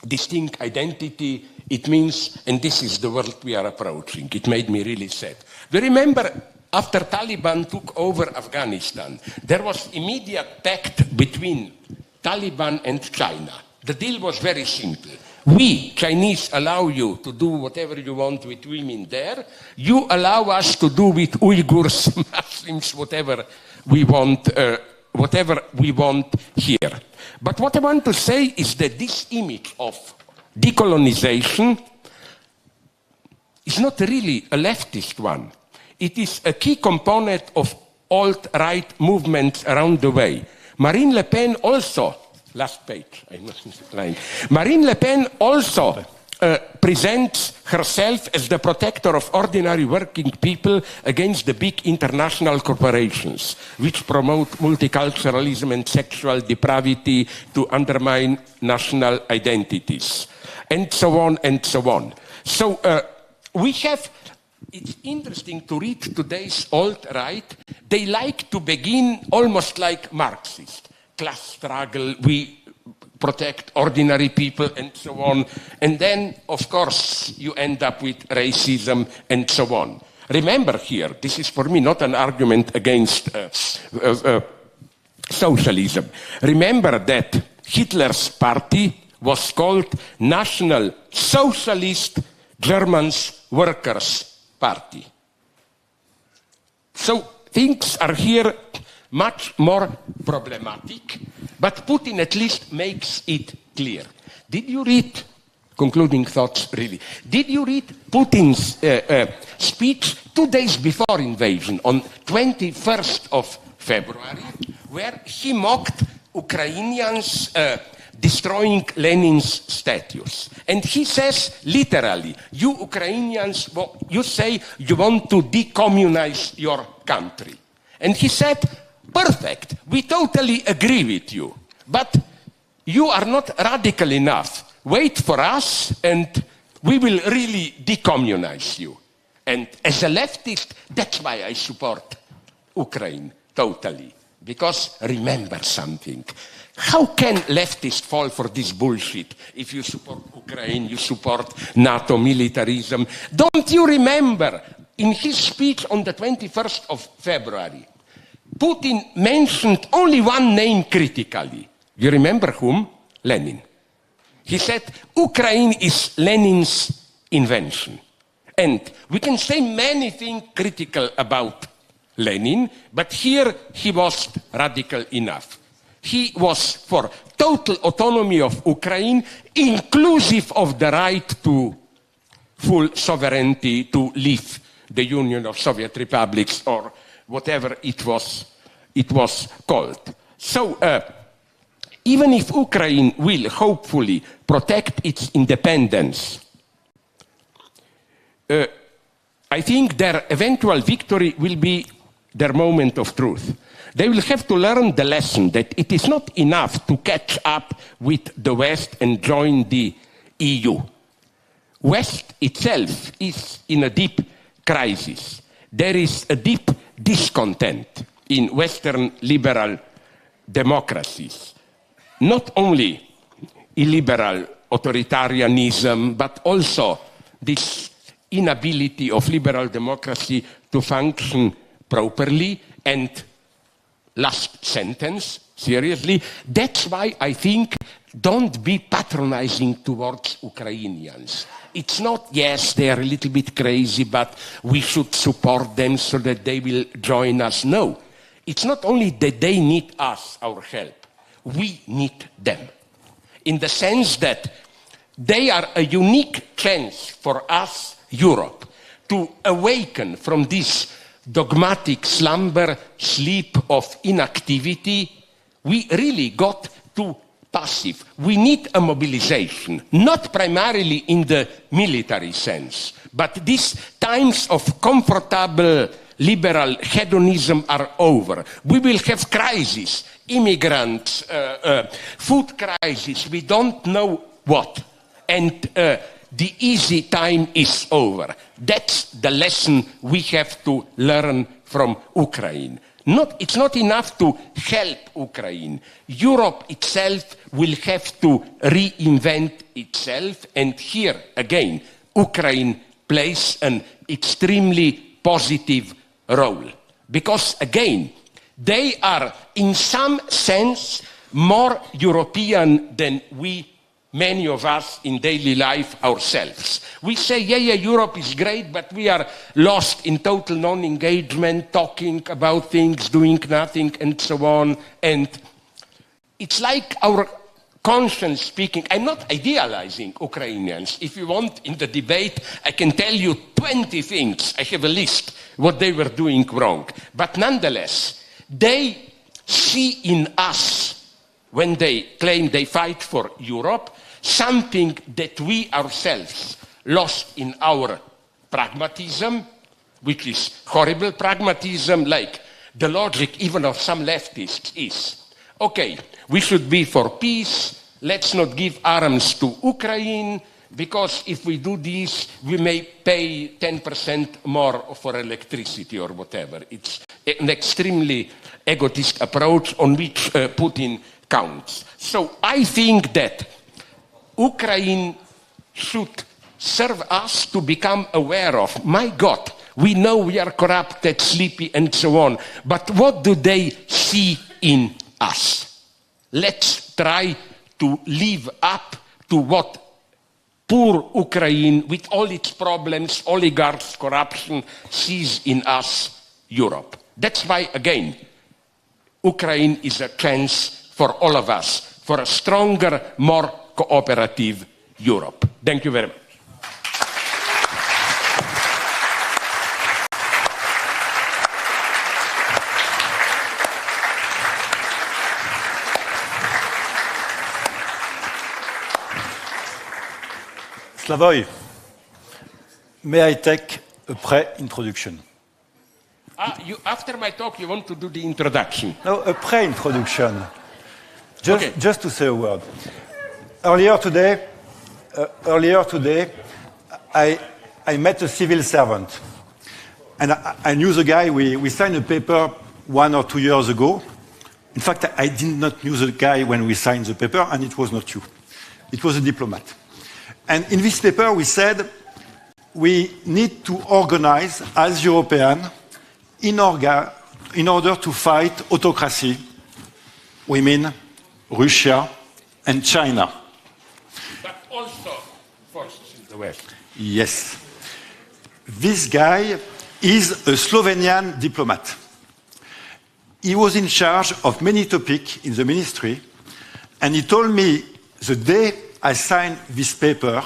distinct identity, it means, and this is the world we are approaching, it made me really sad. Do you remember after Taliban took over Afghanistan, there was immediate pact between Taliban and China. The deal was very simple. We, Chinese, allow you to do whatever you want with women there. You allow us to do with Uyghurs, Muslims, whatever we want here. But what I want to say is that this image of decolonization is not really a leftist one. It is a key component of alt-right movements around the way. Marine Le Pen also, last page, I'm not lying. Marine Le Pen also presents herself as the protector of ordinary working people against the big international corporations, which promote multiculturalism and sexual depravity to undermine national identities, and so on and so on. So we have, it's interesting to read today's alt-right. They like to begin almost like Marxist. Class struggle, we protect ordinary people, and so on. And then, of course, you end up with racism and so on. Remember here, this is for me not an argument against socialism. Remember that Hitler's party was called National Socialist Germans Workers' Party. So things are here much more problematic, but Putin at least makes it clear. Did you read, concluding thoughts really, did you read Putin's speech 2 days before invasion, on 21st of February, where he mocked Ukrainians destroying Lenin's statues? And he says, literally, you Ukrainians, you say you want to decommunize your country. And he said, perfect, we totally agree with you, but you are not radical enough. Wait for us and we will really decommunize you. And as a leftist, that's why I support Ukraine totally. Because remember something. How can leftists fall for this bullshit? If you support Ukraine, you support NATO militarism. Don't you remember in his speech on the 21st of February, Putin mentioned only one name critically. You remember whom? Lenin. He said, Ukraine is Lenin's invention. And we can say many things critical about Lenin, but here he was radical enough. He was for total autonomy of Ukraine, inclusive of the right to full sovereignty to leave the Union of Soviet Republics or whatever it was called. So even if Ukraine will hopefully protect its independence, I think their eventual victory will be their moment of truth. They will have to learn the lesson that it is not enough to catch up with the West and join the EU. West itself is in a deep crisis. There is a deep discontent in Western liberal democracies. Not only illiberal authoritarianism, but also this inability of liberal democracy to function properly. And last sentence, seriously, that's why I think don't be patronizing towards Ukrainians. It's not, yes, they are a little bit crazy, but we should support them so that they will join us. No, it's not only that they need us, our help. We need them. In the sense that they are a unique chance for us, Europe, to awaken from this dogmatic slumber, sleep of inactivity. We really got too passive. We need a mobilization, not primarily in the military sense, but these times of comfortable liberal hedonism are over. We will have crises, immigrants, food crisis, we don't know what. And the easy time is over. That's the lesson we have to learn from Ukraine. It's not enough to help Ukraine. Europe itself will have to reinvent itself, and here again, Ukraine plays an extremely positive role. Because again, they are in some sense more European than many of us in daily life ourselves. We say, yeah, Europe is great, but we are lost in total non-engagement, talking about things, doing nothing, and so on. And it's like our conscience speaking. I'm not idealizing Ukrainians. If you want, in the debate, I can tell you 20 things. I have a list what they were doing wrong. But nonetheless, they see in us, when they claim they fight for Europe, something that we ourselves lost in our pragmatism, which is horrible pragmatism, like the logic even of some leftists is, okay, we should be for peace, let's not give arms to Ukraine, because if we do this, we may pay 10% more for electricity or whatever. It's an extremely egotist approach on which Putin counts. So I think that Ukraine should serve us to become aware of, my God, we know we are corrupted, sleepy, and so on, but what do they see in us? Let's try to live up to what poor Ukraine, with all its problems, oligarchs, corruption, sees in us, Europe. That's why, again, Ukraine is a chance for all of us, for a stronger, more cooperative Europe. Thank you very much. Slavoj, may I take a pre-introduction? After my talk, you want to do the introduction? No, a pre-introduction. Okay. Just to say a word. Earlier today, I met a civil servant. And I knew the guy. We signed a paper 1 or 2 years ago. In fact, I did not know the guy when we signed the paper, and it was not you. It was a diplomat. And in this paper, we said we need to organize as Europeans in order to fight autocracy. We mean Russia and China. But also forces in the West. Yes. This guy is a Slovenian diplomat. He was in charge of many topics in the ministry, and he told me the day I signed this paper,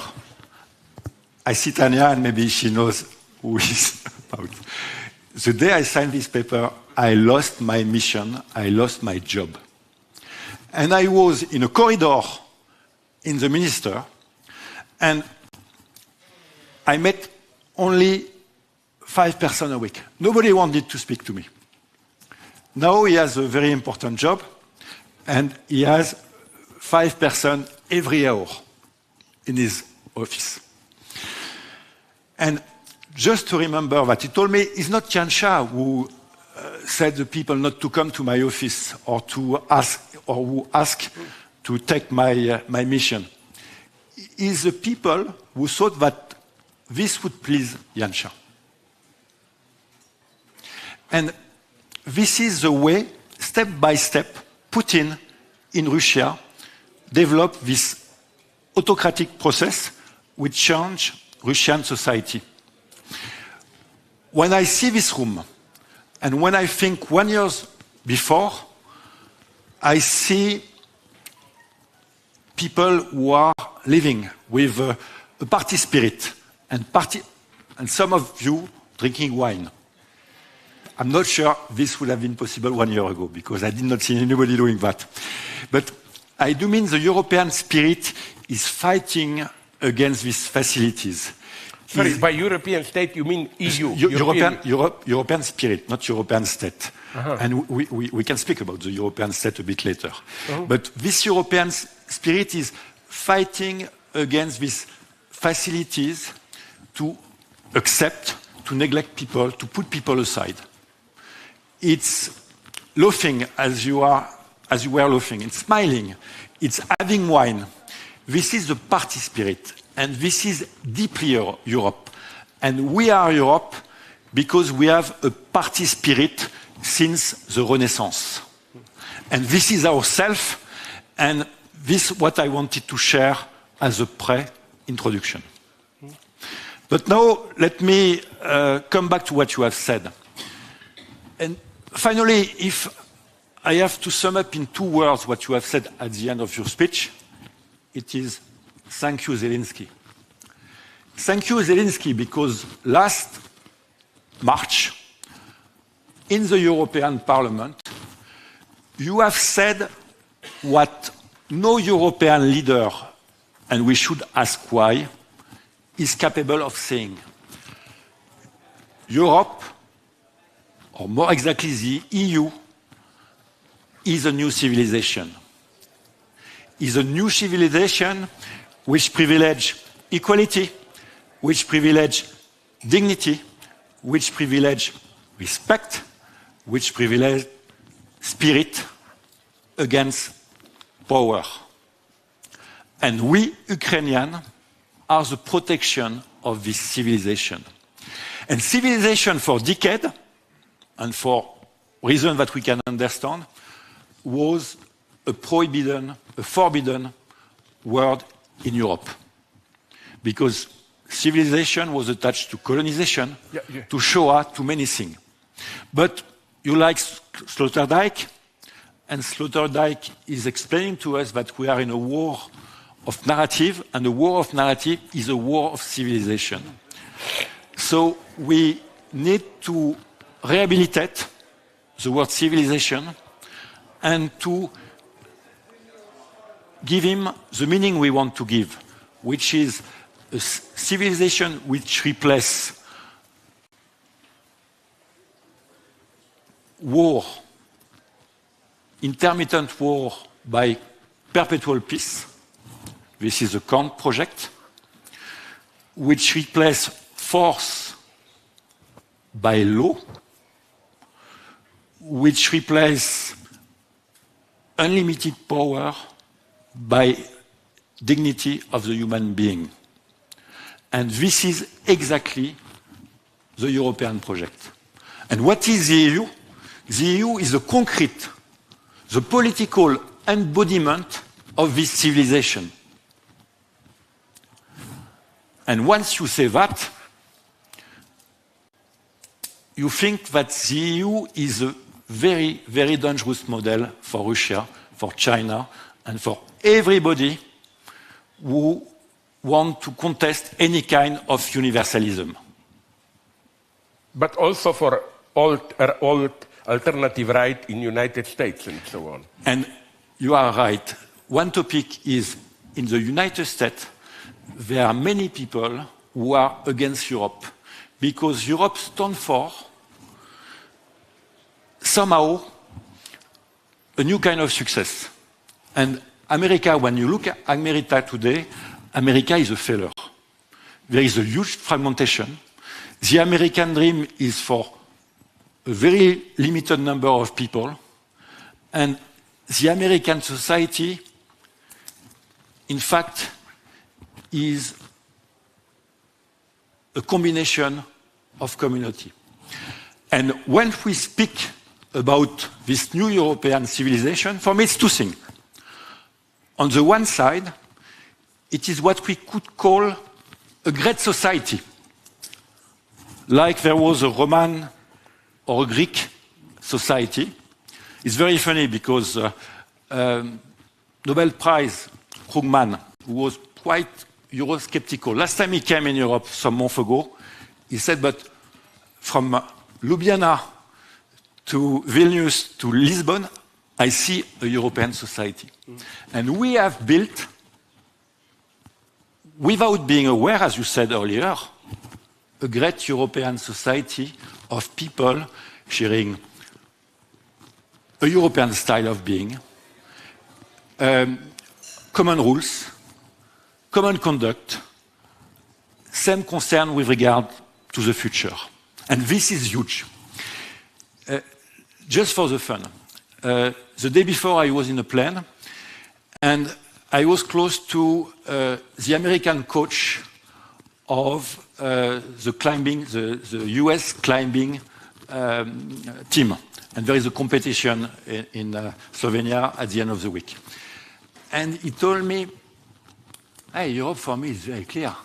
I see Tanya, and maybe she knows who is about. The day I signed this paper, I lost my mission, I lost my job. And I was in a corridor in the minister, and I met only 5 persons a week. Nobody wanted to speak to me. Now he has a very important job, and he has 5 persons every hour in his office. And just to remember that, he told me it's not Tian Sha who said to people not to come to my office or to ask, or who ask to take my mission. It's the people who thought that this would please Tian Sha. And this is the way, step by step, Putin in Russia developed this autocratic process which changed Russian society. When I see this room, and when I think 1 year before, I see people who are living with a party spirit, and some of you drinking wine. I'm not sure this would have been possible 1 year ago, because I did not see anybody doing that. But I do mean the European spirit is fighting against these facilities. Sorry, by European state you mean EU? European spirit, not European state. And we can speak about the European state a bit later. But this European spirit is fighting against these facilities to accept, to neglect people, to put people aside. It's laughing as you were laughing. It's smiling. It's having wine. This is the party spirit. And this is deeply Europe. And we are Europe because we have a party spirit since the Renaissance. And this is ourselves. And this is what I wanted to share as a pre-introduction. But now, let me come back to what you have said. And finally, if I have to sum up in 2 words what you have said at the end of your speech, it is thank you, Zelensky. Thank you, Zelensky, because last March, in the European Parliament, you have said what no European leader, and we should ask why, is capable of saying. Europe, or more exactly the EU, is a new civilization. Is a new civilization which privileges equality, which privileges dignity, which privileges respect, which privileges spirit against power. And we, Ukrainians, are the protection of this civilization. And civilization for decades, and for reasons that we can understand, was a forbidden word in Europe. Because civilization was attached to colonization, to Shoah, to many things. But you like Sloterdijk, and Sloterdijk is explaining to us that we are in a war of narrative, and the war of narrative is a war of civilization. So we need to rehabilitate the word civilization and to give him the meaning we want to give, which is a civilization which replaces war, intermittent war, by perpetual peace. This is the Kant project, which replaces force by law, which replaces unlimited power by dignity of the human being. And this is exactly the European project. And what is the EU? The EU is the concrete, the political embodiment of this civilization. And once you say that, you think that the EU is a very, very dangerous model for Russia, for China, and for everybody who want to contest any kind of universalism. But also for all alternative right in the United States and so on. And you are right. One topic is in the United States, there are many people who are against Europe because Europe stands for somehow a new kind of success. And America, when you look at America today, America is a failure. There is a huge fragmentation. The American dream is for a very limited number of people. And the American society, in fact, is a combination of community. And when we speak about this new European civilization, for me it's two things. On the one side, it is what we could call a great society. Like there was a Roman or a Greek society. It's very funny because Nobel Prize Krugman, who was quite Eurosceptical, last time he came in Europe some months ago, he said, but from Ljubljana to Vilnius to Lisbon, I see a European society. And we have built, without being aware, as you said earlier, a great European society of people sharing a European style of being, common rules, common conduct, same concern with regard to the future. And this is huge. Just for the fun, the day before I was in a plane, and I was close to the American coach of the climbing, the US climbing team. And there is a competition in Slovenia at the end of the week. And he told me, hey, Europe for me is very clear.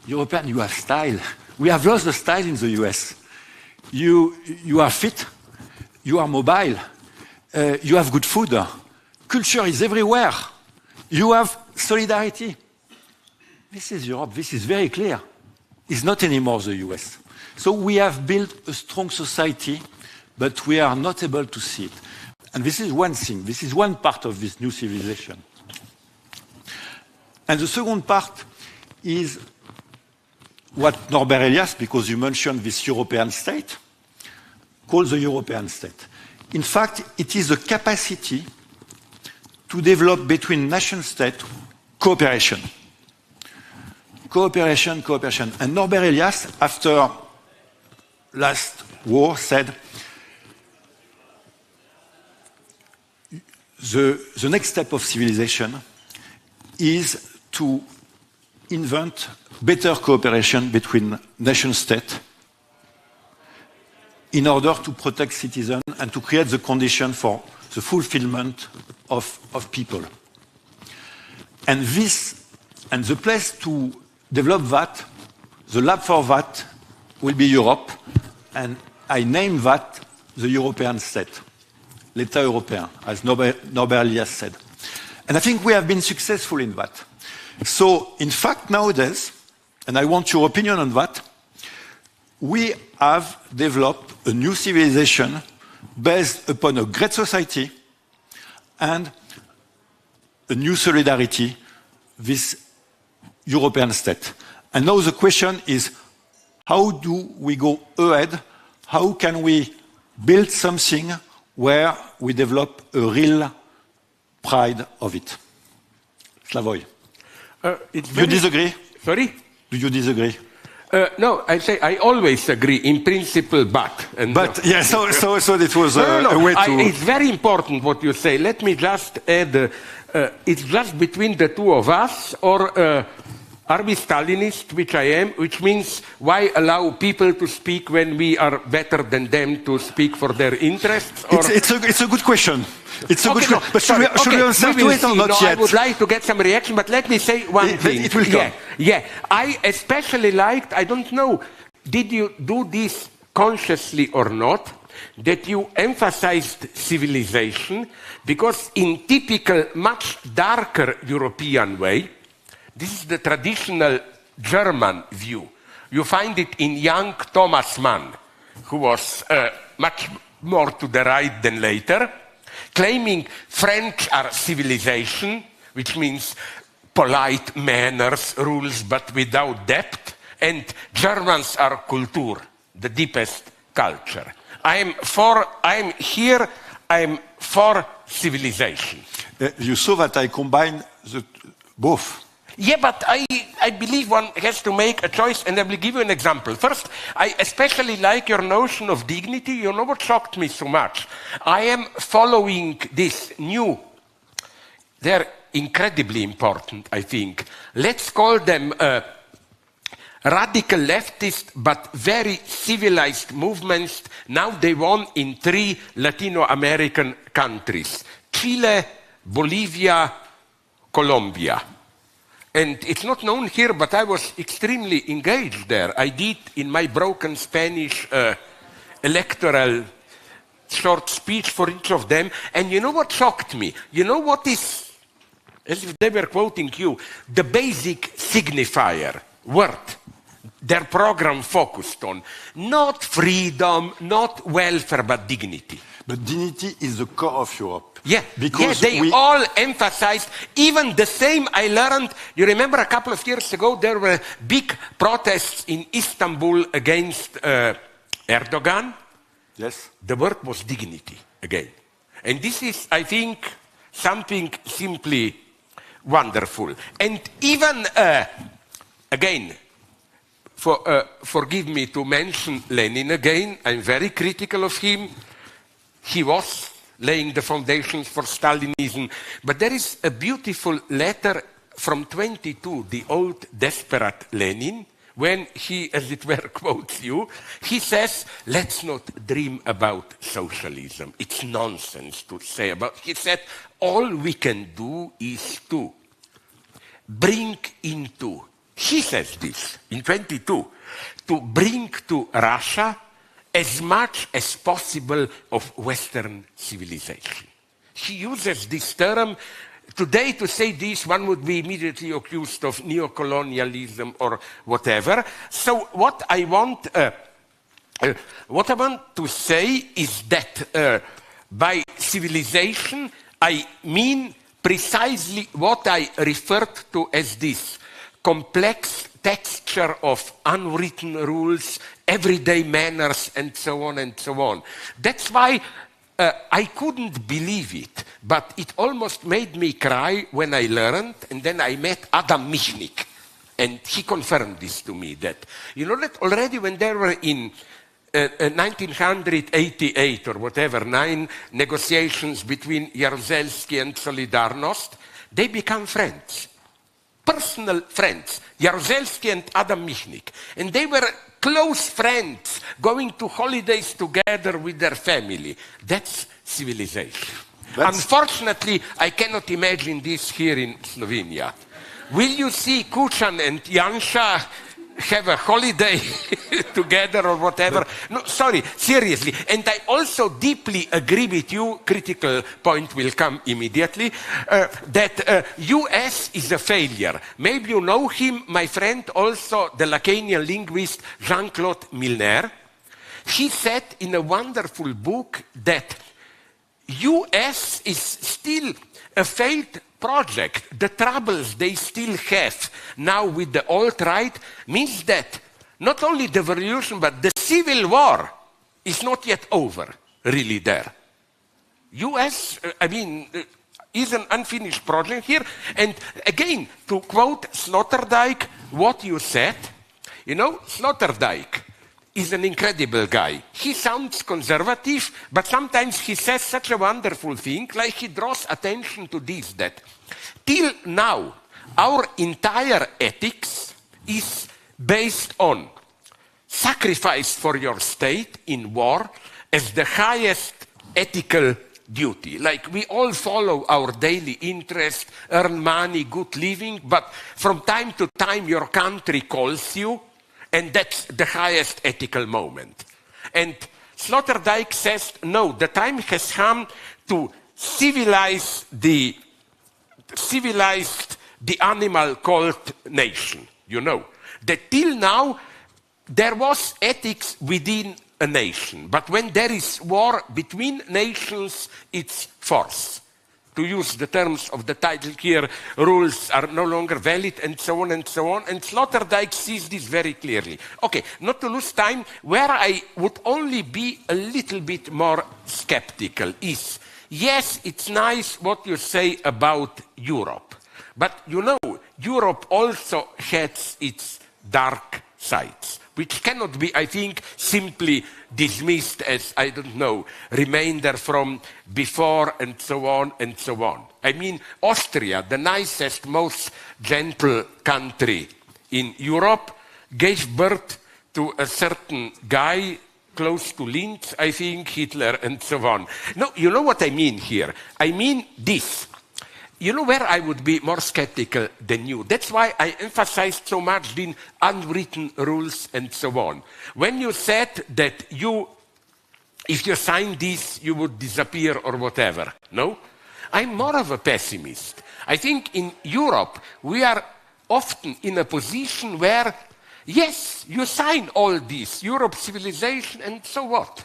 European, you have style. We have lost the style in the US. You are fit, you are mobile, you have good food, culture is everywhere, you have solidarity. This is Europe, this is very clear. It's not anymore the US. So we have built a strong society, but we are not able to see it. And this is one thing, this is one part of this new civilization. And the second part is what Norbert Elias, because you mentioned this European state, calls the European state. In fact, it is the capacity to develop between nation-state cooperation. Cooperation, cooperation. And Norbert Elias, after last war, said, the next step of civilization is to invent better cooperation between nation-states in order to protect citizens and to create the condition for the fulfillment of people. And the place to develop that, the lab for that, will be Europe, and I name that the European state, l'État européen, as Norbert Elias said. And I think we have been successful in that. So, in fact, nowadays, and I want your opinion on that, we have developed a new civilization based upon a great society and a new solidarity with European state. And now the question is, how do we go ahead? How can we build something where we develop a real pride of it? Slavoj. You disagree? Sorry? Do you disagree? No, I say I always agree in principle, but. But yeah, so it was No. a way to. It's very important what you say. Let me just add. It's just between the two of us, or are we Stalinist, which I am, which means why allow people to speak when we are better than them to speak for their interests? Or... It's a good question. It's a good question. But should we answer to it or not yet? I would like to get some reaction, but let me say one thing. It will come. Yeah. I especially liked, I don't know, did you do this consciously or not, that you emphasized civilization, because in typical, much darker European way, this is the traditional German view. You find it in young Thomas Mann, who was much more to the right than later, claiming French are civilization, which means polite manners, rules, but without depth, and Germans are Kultur, the deepest culture. I'm for civilization. You saw that I combined both. Yeah, but I believe one has to make a choice, and I will give you an example. First, I especially like your notion of dignity. You know what shocked me so much? I am following this new, they're incredibly important, I think. Let's call them radical leftist, but very civilized movements. Now they won in 3 Latino American countries: Chile, Bolivia, Colombia. And it's not known here, but I was extremely engaged there. I did, in my broken Spanish, electoral short speech for each of them. And you know what shocked me? You know what is, as if they were quoting you, the basic signifier, word, their program focused on? Not freedom, not welfare, but dignity. But dignity is the core of Europe. Yeah, because they all emphasized, even the same I learned, you remember a couple of years ago, there were big protests in Istanbul against Erdogan. Yes. The word was dignity again. And this is, I think, something simply wonderful. And even, again, forgive me to mention Lenin again, I'm very critical of him. He was laying the foundations for Stalinism. But there is a beautiful letter from 22, the old desperate Lenin, when he, as it were, quotes you. He says, let's not dream about socialism. It's nonsense to say about. He said, all we can do is to bring into, he says this in 22, to bring to Russia as much as possible of Western civilization. He uses this term. Today, to say this, one would be immediately accused of neocolonialism or whatever. So what I want to say is that by civilization, I mean precisely what I referred to as this complex texture of unwritten rules, everyday manners, and so on and so on. That's why I couldn't believe it, but it almost made me cry when I learned, and then I met Adam Michnik, and he confirmed this to me, that, you know, that already when they were in 1988 or whatever, 9 negotiations between Jaruzelski and Solidarność, they become friends. Personal friends, Jaruzelski and Adam Michnik. And they were close friends, going to holidays together with their family. That's civilization. Unfortunately, I cannot imagine this here in Slovenia. Will you see Kuchan and Janša have a holiday together or whatever? No, sorry, seriously. And I also deeply agree with you, critical point will come immediately, that US is a failure. Maybe you know him, my friend, also the Lacanian linguist Jean-Claude Milner. He said in a wonderful book that US is still a failed project. The troubles they still have now with the alt-right means that not only the revolution, but the civil war is not yet over, really there. US, is an unfinished project here. And again, to quote Sloterdijk, what you said, You know, Sloterdijk is an incredible guy. He sounds conservative, but sometimes he says such a wonderful thing, like he draws attention to this, that till now, our entire ethics is based on sacrifice for your state in war as the highest ethical duty. Like we all follow our daily interest, earn money, good living, but from time to time your country calls you, and that's the highest ethical moment. And Sloterdijk says, no, the time has come to civilize the animal called nation, you know. That till now, there was ethics within a nation, but when there is war between nations, it's force. To use the terms of the title here, rules are no longer valid, and so on and so on. And Sloterdijk sees this very clearly. Okay, not to lose time, where I would only be a little bit more skeptical is, yes, it's nice what you say about Europe, but you know, Europe also has its dark sides, which cannot be, I think, simply dismissed as, I don't know, remainder from before and so on and so on. I mean, Austria, the nicest, most gentle country in Europe, gave birth to a certain guy close to Linz, I think, Hitler, and so on. No, you know what I mean here? I mean this. You know where I would be more skeptical than you? That's why I emphasized so much the unwritten rules and so on. When you said that if you sign this, you would disappear or whatever. No? I'm more of a pessimist. I think in Europe, we are often in a position where, yes, you sign all this, Europe civilization, and so what?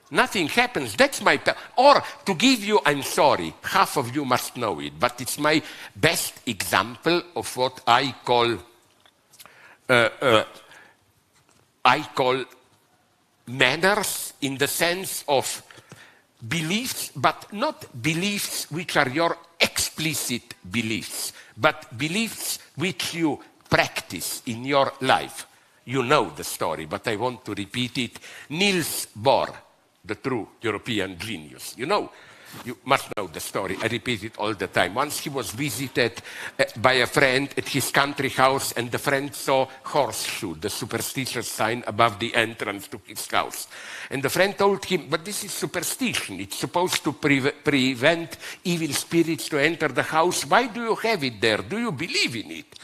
Nothing happens. That's my... Or, to give you, I'm sorry, half of you must know it, but it's my best example of what I call manners in the sense of beliefs, but not beliefs which are your explicit beliefs, but beliefs which you practice in your life. You know the story, but I want to repeat it. Niels Bohr, the true European genius. You know, you must know the story. I repeat it all the time. Once he was visited by a friend at his country house, and the friend saw horseshoe, the superstitious sign above the entrance to his house. And the friend told him, but this is superstition. It's supposed to prevent evil spirits to enter the house. Why do you have it there? Do you believe in it?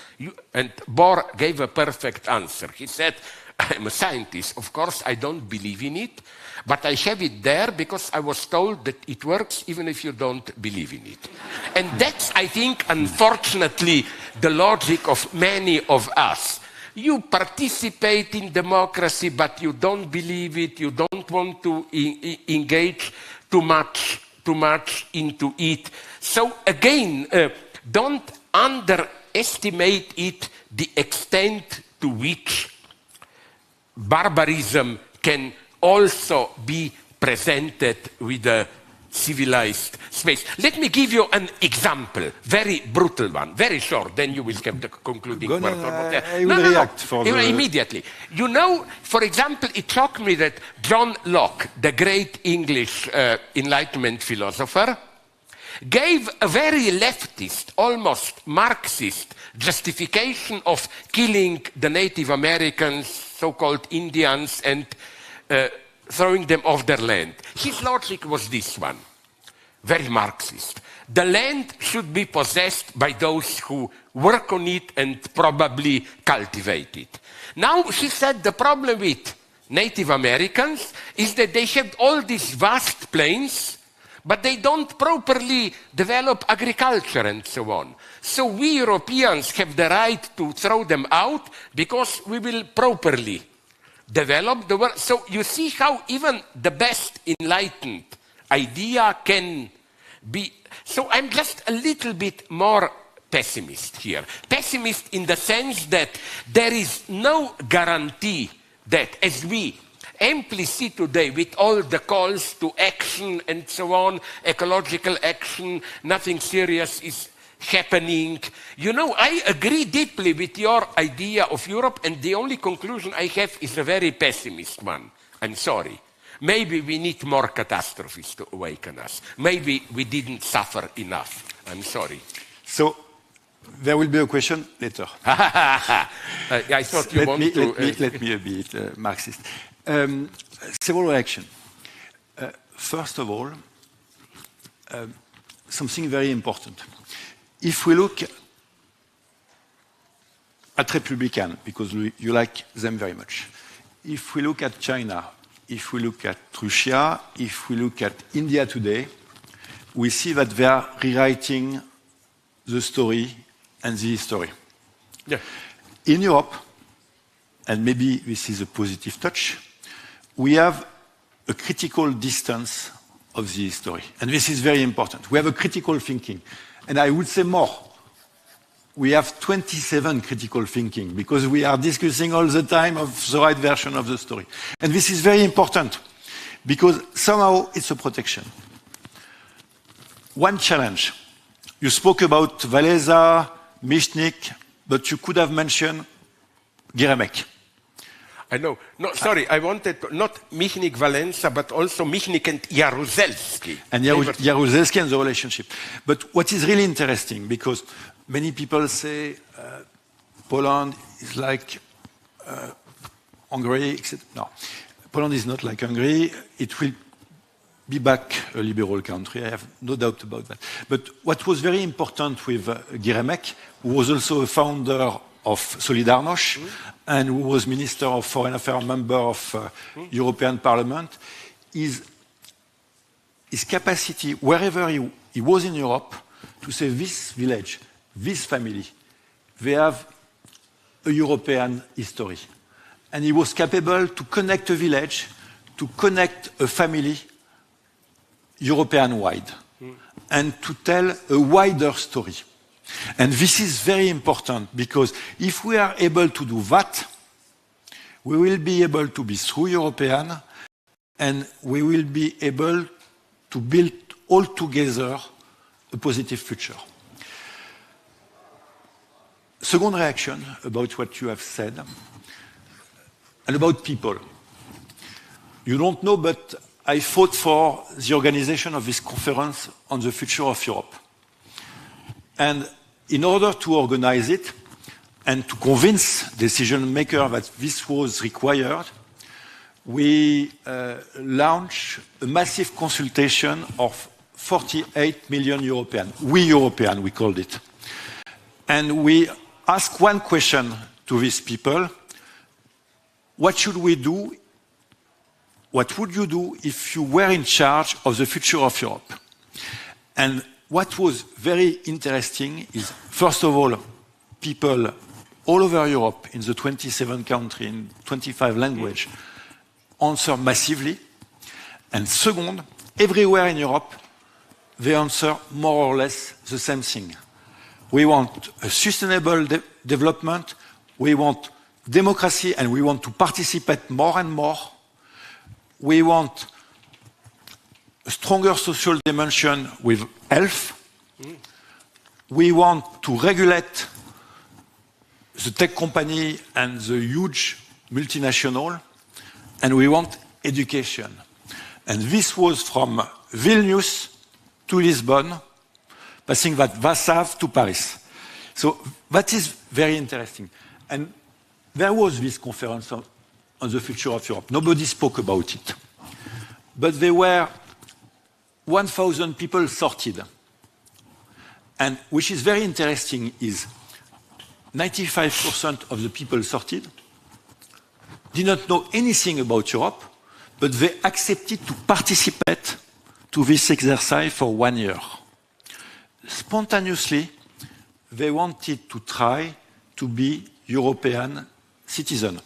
And Bohr gave a perfect answer. He said, I'm a scientist. Of course, I don't believe in it. But I have it there because I was told that it works even if you don't believe in it. And that's, I think, unfortunately, the logic of many of us. You participate in democracy, but you don't believe it, you don't want to engage too much into it. So again, don't underestimate it, the extent to which barbarism can also be presented with a civilized space. Let me give you an example, very brutal one, very short, then you will have the concluding word. I will react immediately. You know, for example, it shocked me that John Locke, the great English Enlightenment philosopher, gave a very leftist, almost Marxist justification of killing the Native Americans, so-called Indians, and throwing them off their land. His logic was this one, very Marxist. The land should be possessed by those who work on it and probably cultivate it. Now, he said the problem with Native Americans is that they have all these vast plains, but they don't properly develop agriculture and so on. So we Europeans have the right to throw them out because we will properly develop the world. So you see how even the best enlightened idea can be. So I'm just a little bit more pessimist here. Pessimist in the sense that there is no guarantee that, as we amply see today with all the calls to action and so on, ecological action, nothing serious is happening. You know, I agree deeply with your idea of Europe, and the only conclusion I have is a very pessimist one. I'm sorry. Maybe we need more catastrophes to awaken us. Maybe we didn't suffer enough. I'm sorry. So, there will be a question later. I thought you wanted to... Let me a bit Marxist. Several reactions. First of all, something very important. If we look at Republican, because you like them very much, if we look at China, if we look at Russia, if we look at India today, we see that they are rewriting the story and the history. Yeah. In Europe, and maybe this is a positive touch, we have a critical distance of the history. And this is very important. We have a critical thinking. And I would say more. We have 27 critical thinking because we are discussing all the time of the right version of the story. And this is very important because somehow it's a protection. One challenge. You spoke about Wałęsa, Michnik, but you could have mentioned Giermek. I know. No, sorry, I wanted to, not Michnik Wałęsa, but also Michnik and Jaruzelski. And Jaruzelski and the relationship. But what is really interesting, because many people say Poland is like Hungary, etc. No, Poland is not like Hungary. It will be back a liberal country. I have no doubt about that. But what was very important with Giermek, who was also a founder of Solidarność, and who was Minister of Foreign Affairs, member of European Parliament, is his capacity, wherever he was in Europe, to say this village, this family, they have a European history. And he was capable to connect a village, to connect a family European-wide, and to tell a wider story. And this is very important because if we are able to do that, we will be able to be through European and we will be able to build all together a positive future. Second reaction about what you have said and about people. You don't know, but I fought for the organization of this conference on the future of Europe. And in order to organize it and to convince decision makers that this was required, we launched a massive consultation of 48 million Europeans. We Europeans, we called it. And we asked one question to these people: what should we do? What would you do if you were in charge of the future of Europe? And what was very interesting is, first of all, people all over Europe, in the 27 countries, in 25 languages, answer massively. And second, everywhere in Europe, they answer more or less the same thing. We want a sustainable development, we want democracy, and we want to participate more and more. We want a stronger social dimension with health. We want to regulate the tech company and the huge multinational, and we want education. And this was from Vilnius to Lisbon, passing that Vassave to Paris. So that is very interesting. And there was this conference on the future of Europe. Nobody spoke about it. But there were 1,000 people sorted. And which is very interesting is 95% of the people sorted did not know anything about Europe, but they accepted to participate to this exercise for 1 year. Spontaneously, they wanted to try to be European citizens.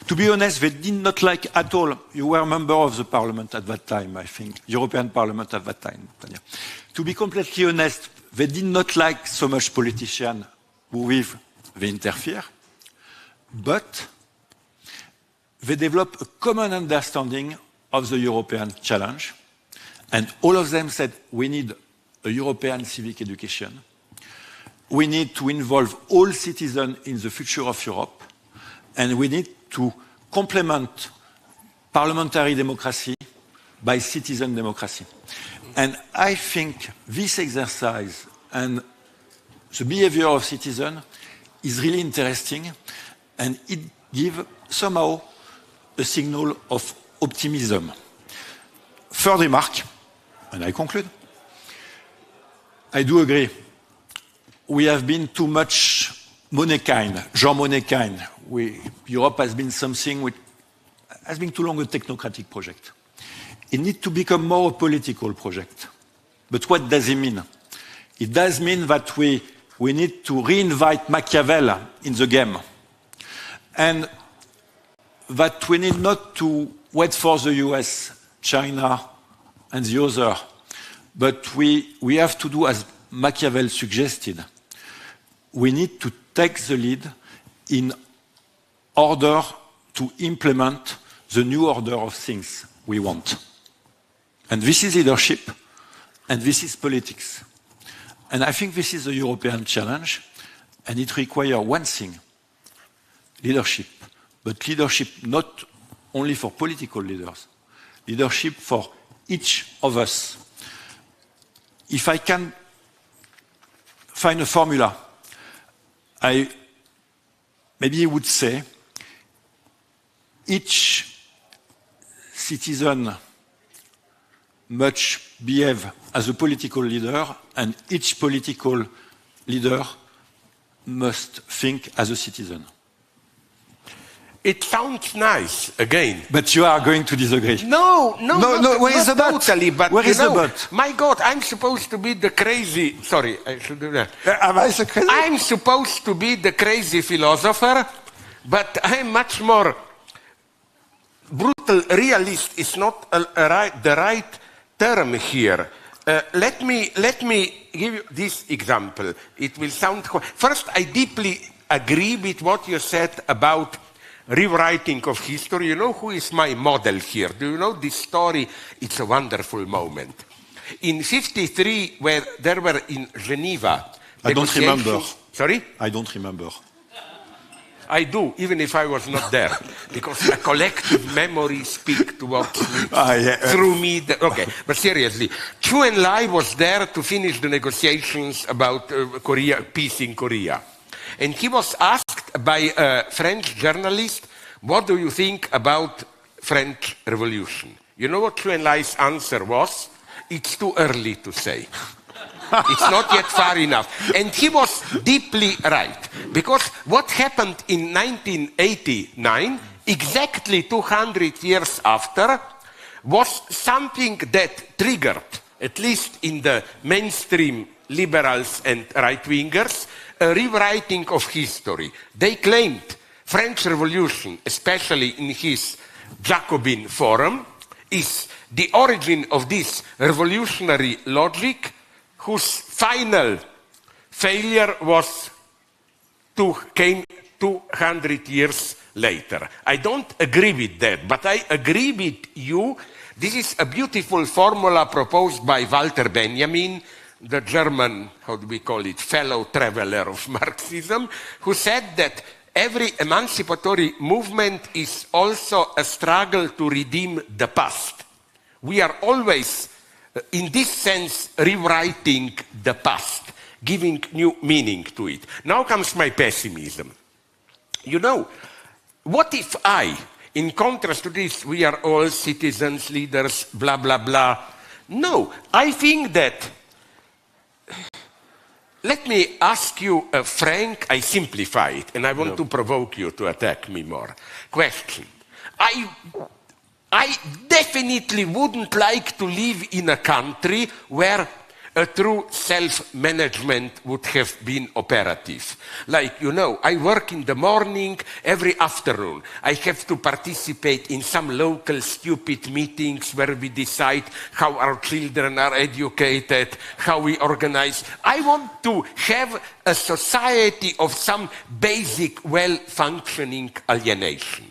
To be honest, they did not like at all. You were a member of the parliament at that time, I think, European Parliament at that time, Tanya. To be completely honest, they did not like so much politicians who with they interfere, but they developed a common understanding of the European challenge, and all of them said we need a European civic education, we need to involve all citizens in the future of Europe, and we need to complement parliamentary democracy by citizen democracy. And I think this exercise and the behavior of citizens is really interesting, and it gives somehow a signal of optimism. Third remark, and I conclude. I do agree. We have been too much money kind, Jean Monnet kind. Europe has been something which has been too long a technocratic project. It needs to become more a political project. But what does it mean? It does mean that we need to reinvite Machiavelli in the game. And that we need not to wait for the US, China, and the other, but we have to do as Machiavelli suggested. We need to take the lead in order to implement the new order of things we want. And this is leadership, and this is politics. And I think this is a European challenge, and it requires one thing, leadership. But leadership not only for political leaders, leadership for each of us. If I can find a formula, I maybe would say each citizen must behave as a political leader, and each political leader must think as a citizen. It sounds nice, again. But you are going to disagree. No, where is the but? Totally, but where is the but? My God, I'm supposed to be the crazy... Sorry, I should do that. Am I so crazy? I'm supposed to be the crazy philosopher, but I'm much more... Brutal realist is not the right term here. Let me give you this example. It will sound... First, I deeply agree with what you said about rewriting of history. You know who is my model here? Do you know this story? It's a wonderful moment. In 1953, where there were in Geneva... I don't remember. Sorry? I don't remember. I do, even if I was not there, because a collective memory speaks towards me, through me. Okay, but seriously, Chu Enlai was there to finish the negotiations about peace in Korea. And he was asked by a French journalist, what do you think about French Revolution? You know what Chu Enlai's answer was? It's too early to say. It's not yet far enough. And he was deeply right. Because what happened in 1989, exactly 200 years after, was something that triggered, at least in the mainstream liberals and right-wingers, a rewriting of history. They claimed French Revolution, especially in his Jacobin forum, is the origin of this revolutionary logic whose final failure came 200 years later. I don't agree with that, but I agree with you. This is a beautiful formula proposed by Walter Benjamin, the German, how do we call it, fellow traveler of Marxism, who said that every emancipatory movement is also a struggle to redeem the past. We are always, in this sense, rewriting the past, giving new meaning to it. Now comes my pessimism. You know, what if in contrast to this, we are all citizens, leaders, blah, blah, blah. No, I think that, let me ask you a frank, I simplify it, and I want to provoke you to attack me more. Question. I definitely wouldn't like to live in a country where a true self-management would have been operative. Like, you know, I work in the morning, every afternoon. I have to participate in some local stupid meetings where we decide how our children are educated, how we organize. I want to have a society of some basic, well-functioning alienation.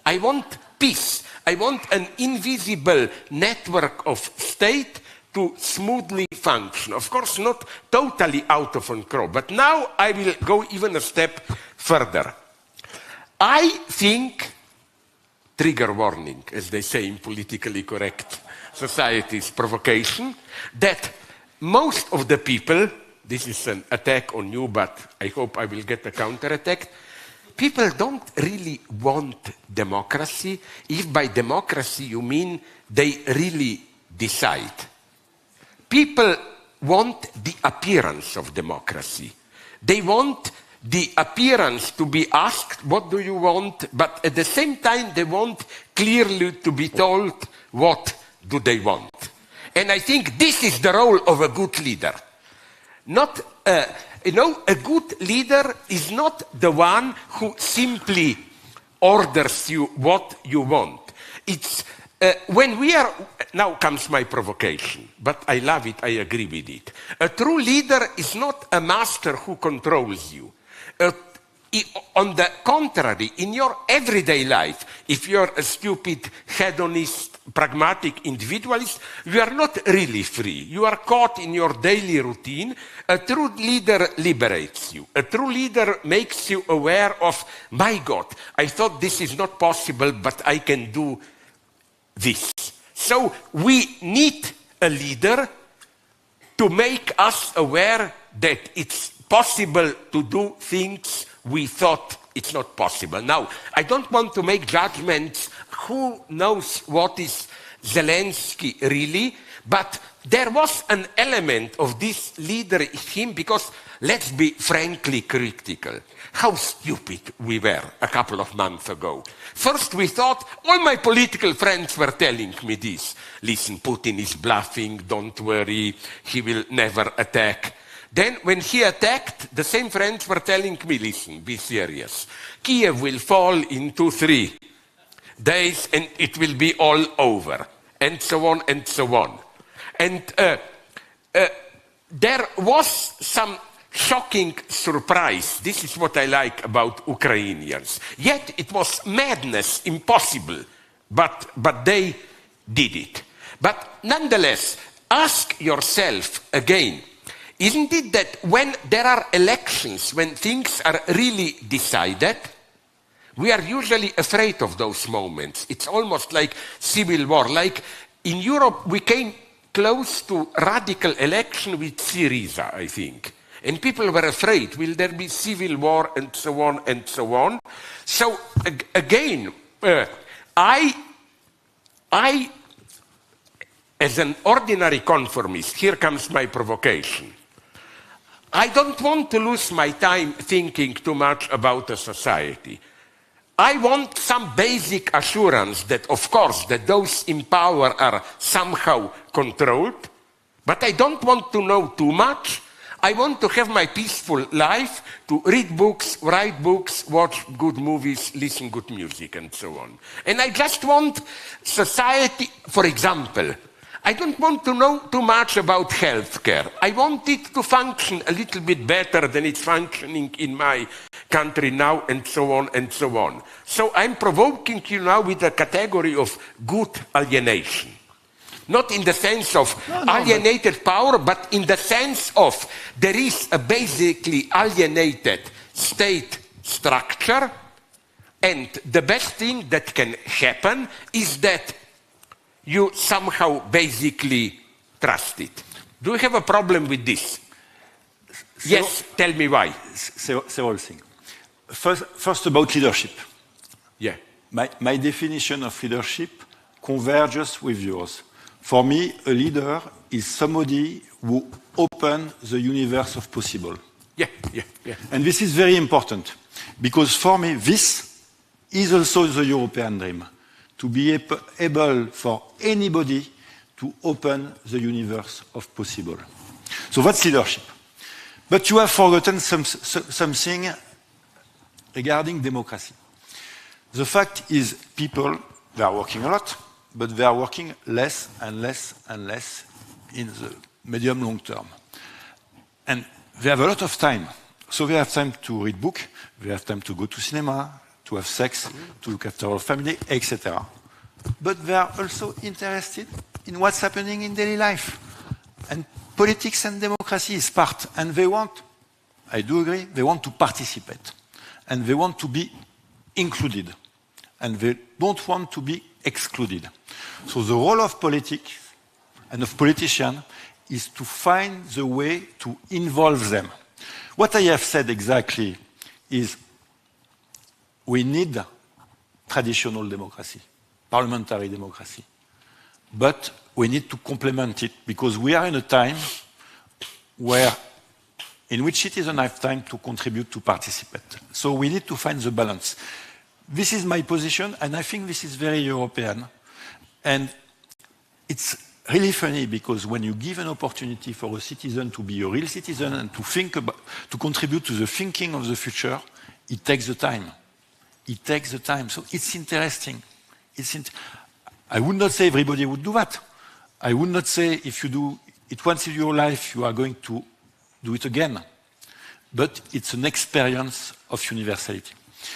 I want peace. I want an invisible network of state to smoothly function. Of course, not totally out of control, but now I will go even a step further. I think, trigger warning, as they say in politically correct societies, provocation, that most of the people, this is an attack on you, but I hope I will get a counterattack, people don't really want democracy, if by democracy you mean they really decide. People want the appearance of democracy. They want the appearance to be asked, what do you want? But at the same time, they want clearly to be told what do they want. And I think this is the role of a good leader. Not, a good leader is not the one who simply orders you what you want. It's when we are, now comes my provocation, but I love it, I agree with it. A true leader is not a master who controls you. On the contrary, in your everyday life, if you're a stupid, hedonist, pragmatic individualist, you are not really free. You are caught in your daily routine. A true leader liberates you. A true leader makes you aware of, my God, I thought this is not possible, but I can do this. So we need a leader to make us aware that it's possible to do things we thought it's not possible. Now, I don't want to make judgments. Who knows what is Zelensky really? But there was an element of this leader in him because, let's be frankly critical, how stupid we were a couple of months ago. First we thought, all my political friends were telling me this. Listen, Putin is bluffing, don't worry, he will never attack. Then when he attacked, the same friends were telling me, listen, be serious. Kiev will fall in 2-3 days and it will be all over. And so on and so on. And there was some shocking surprise. This is what I like about Ukrainians. Yet it was madness, impossible. But they did it. But nonetheless, ask yourself again, isn't it that when there are elections, when things are really decided, we are usually afraid of those moments. It's almost like civil war. Like in Europe, we came close to radical election with Syriza, I think. And people were afraid, will there be civil war and so on and so on. So again, I, as an ordinary conformist, here comes my provocation. I don't want to lose my time thinking too much about a society. I want some basic assurance that, of course, that those in power are somehow controlled, but I don't want to know too much. I want to have my peaceful life, to read books, write books, watch good movies, listen good music, and so on. And I just want society, for example, I don't want to know too much about healthcare. I want it to function a little bit better than it's functioning in my country now, and so on and so on. So I'm provoking you now with a category of good alienation. Not in the sense of alienated power, but in the sense of there is a basically alienated state structure, and the best thing that can happen is that you somehow basically trust it. Do you have a problem with this? Yes, tell me why. Several things. First about leadership. Yeah. My definition of leadership converges with yours. For me, a leader is somebody who opens the universe of possible. Yeah. And this is very important, because for me, this is also the European dream. To be able for anybody to open the universe of possible. So that's leadership. But you have forgotten something regarding democracy. The fact is people, they are working a lot, but they are working less and less and less in the medium long term. And they have a lot of time. So they have time to read book, they have time to go to cinema, to have sex, to look after our family, etc. But they are also interested in what's happening in daily life. And politics and democracy is part. And they want, I do agree, they want to participate. And they want to be included. And they don't want to be excluded. So the role of politics and of politicians is to find the way to involve them. What I have said exactly is we need traditional democracy, parliamentary democracy. But we need to complement it because we are in a time in which citizens have time to contribute, to participate. So we need to find the balance. This is my position, and I think this is very European. And it's really funny because when you give an opportunity for a citizen to be a real citizen and to contribute to the thinking of the future, it takes the time. It takes the time. So it's interesting. I would not say everybody would do that. I would not say if you do it once in your life, you are going to do it again. But it's an experience of universality.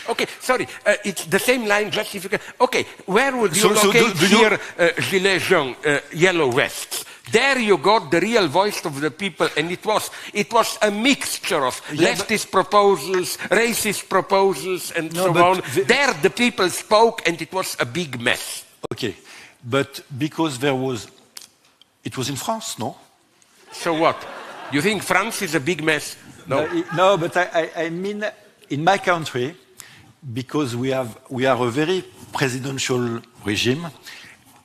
Okay, sorry, it's the same line, just if you can. Okay, where would you locate here Gilets jaunes, yellow vests? There you got the real voice of the people, and it was a mixture of leftist proposals, racist proposals, and so on. There the people spoke, and it was a big mess. Okay, but because it was in France, no? So what? You think France is a big mess? No, but I mean, in my country, because we are a very presidential regime,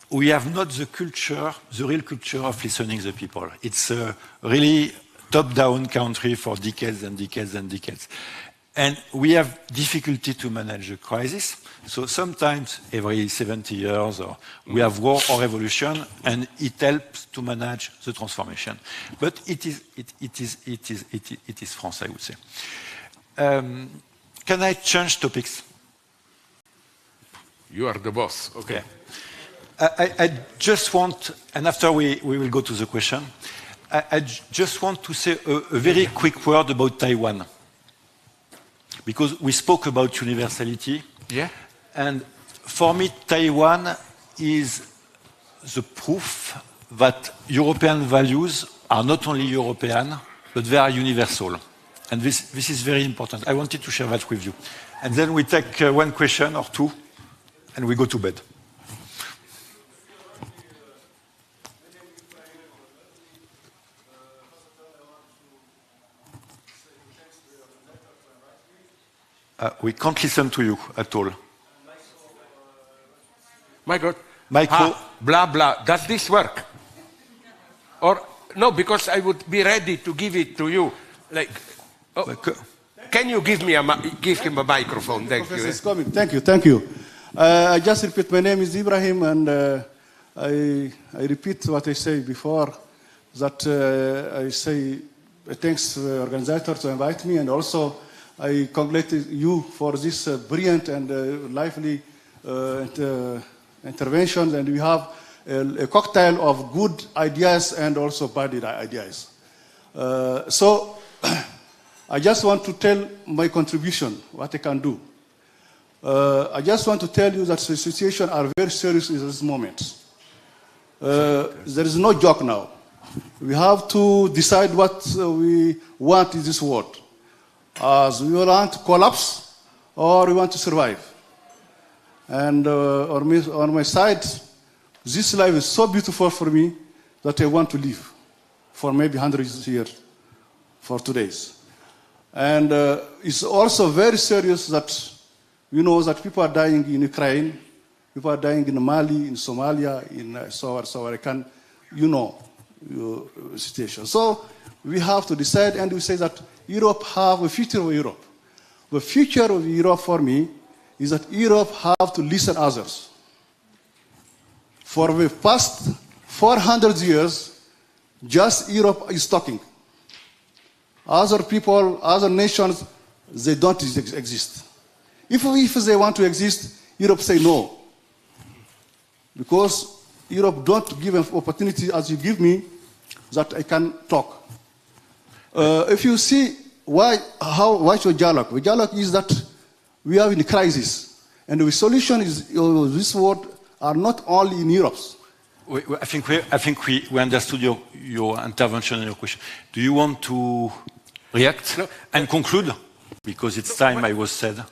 we have not the real culture of listening to the people. It's a really top-down country for decades and decades and decades. And we have difficulty to manage a crisis. So sometimes every 70 years we have war or revolution, and it helps to manage the transformation. But it is France, I would say. Can I change topics? You are the boss. Okay. I just want, and after we will go to the question, I just want to say a very quick word about Taiwan. Because we spoke about universality. Yeah. And for me, Taiwan is the proof that European values are not only European, but they are universal. And this is very important. I wanted to share that with you. And then we take one question or two, and we go to bed. We can't listen to you at all. My God. Micro. Blah, blah. Does this work? Or, no, because I would be ready to give it to you. Like, can you give him a microphone? Thank you. Is coming. Thank you. I just repeat, my name is Ibrahim, and I repeat what I said before, that I say thanks to the organizer to invite me, and also I congratulate you for this brilliant and lively intervention, and we have a cocktail of good ideas and also bad ideas. So I just want to tell my contribution, what I can do. I just want to tell you that the situation are very serious in this moment. There is no joke now. We have to decide what we want in this world. As we want to collapse or we want to survive. And on my side, this life is so beautiful for me that I want to live for maybe 100 years, for 2 days. And it's also very serious that you know that people are dying in Ukraine, people are dying in Mali, in Somalia, in so I can, your situation. So we have to decide, and we say that Europe have a future of Europe. The future of Europe for me is that Europe have to listen to others. For the past 400 years, just Europe is talking. Other people, other nations, they don't exist. If they want to exist, Europe say no. Because Europe don't give an opportunity as you give me that I can talk. If you see why should dialogue? The dialogue is that we are in a crisis, and the solution is this world are not only in Europe. I think we understood your intervention and your question. Do you want to react and conclude? Because it's time, I was said.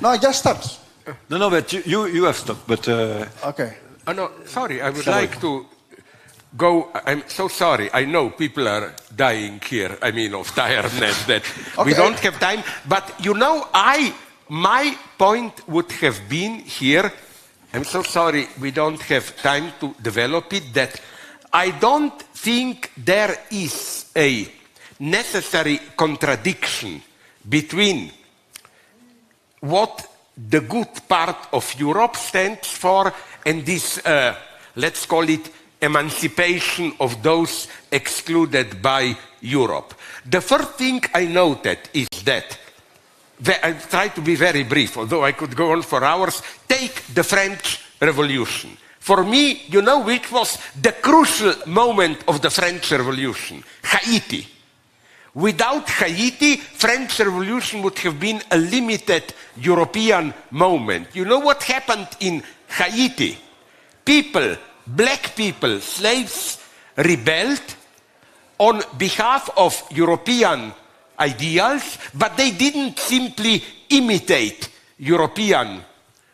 No, I just stopped. No, but you have stopped. But Okay. Oh, no, sorry, I would like to go. I'm so sorry. I know people are dying here, I mean, of tiredness, that we don't have time. But, you know, my point would have been here, I'm so sorry we don't have time to develop it, that I don't think there is a necessary contradiction between what the good part of Europe stands for and this, let's call it, emancipation of those excluded by Europe. The first thing I noted is that, I try to be very brief, although I could go on for hours, take the French Revolution. For me, you know which was the crucial moment of the French Revolution? Haiti. Without Haiti, French Revolution would have been a limited European moment. You know what happened in Haiti? People, black people, slaves, rebelled on behalf of European ideals, but they didn't simply imitate European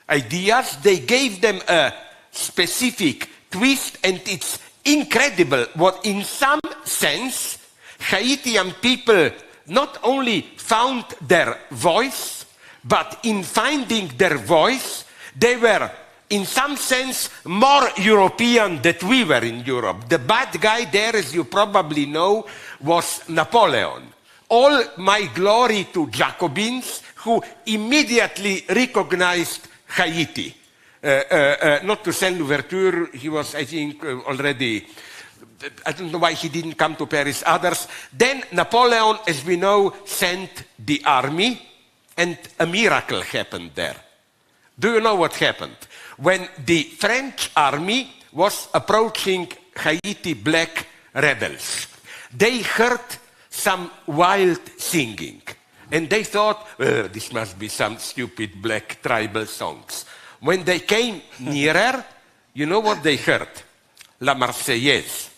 ideas. They gave them a specific twist, and it's incredible what, in some sense, Haitian people not only found their voice, but in finding their voice, they were, in some sense, more European than we were in Europe. The bad guy there, as you probably know, was Napoleon. All my glory to Jacobins, who immediately recognized Haiti. Not to send Louverture, he was, I think, already, I don't know why he didn't come to Paris, others. Then Napoleon, as we know, sent the army, and a miracle happened there. Do you know what happened? When the French army was approaching Haiti black rebels, they heard some wild singing, and they thought, this must be some stupid black tribal songs. When they came nearer, you know what they heard? La Marseillaise.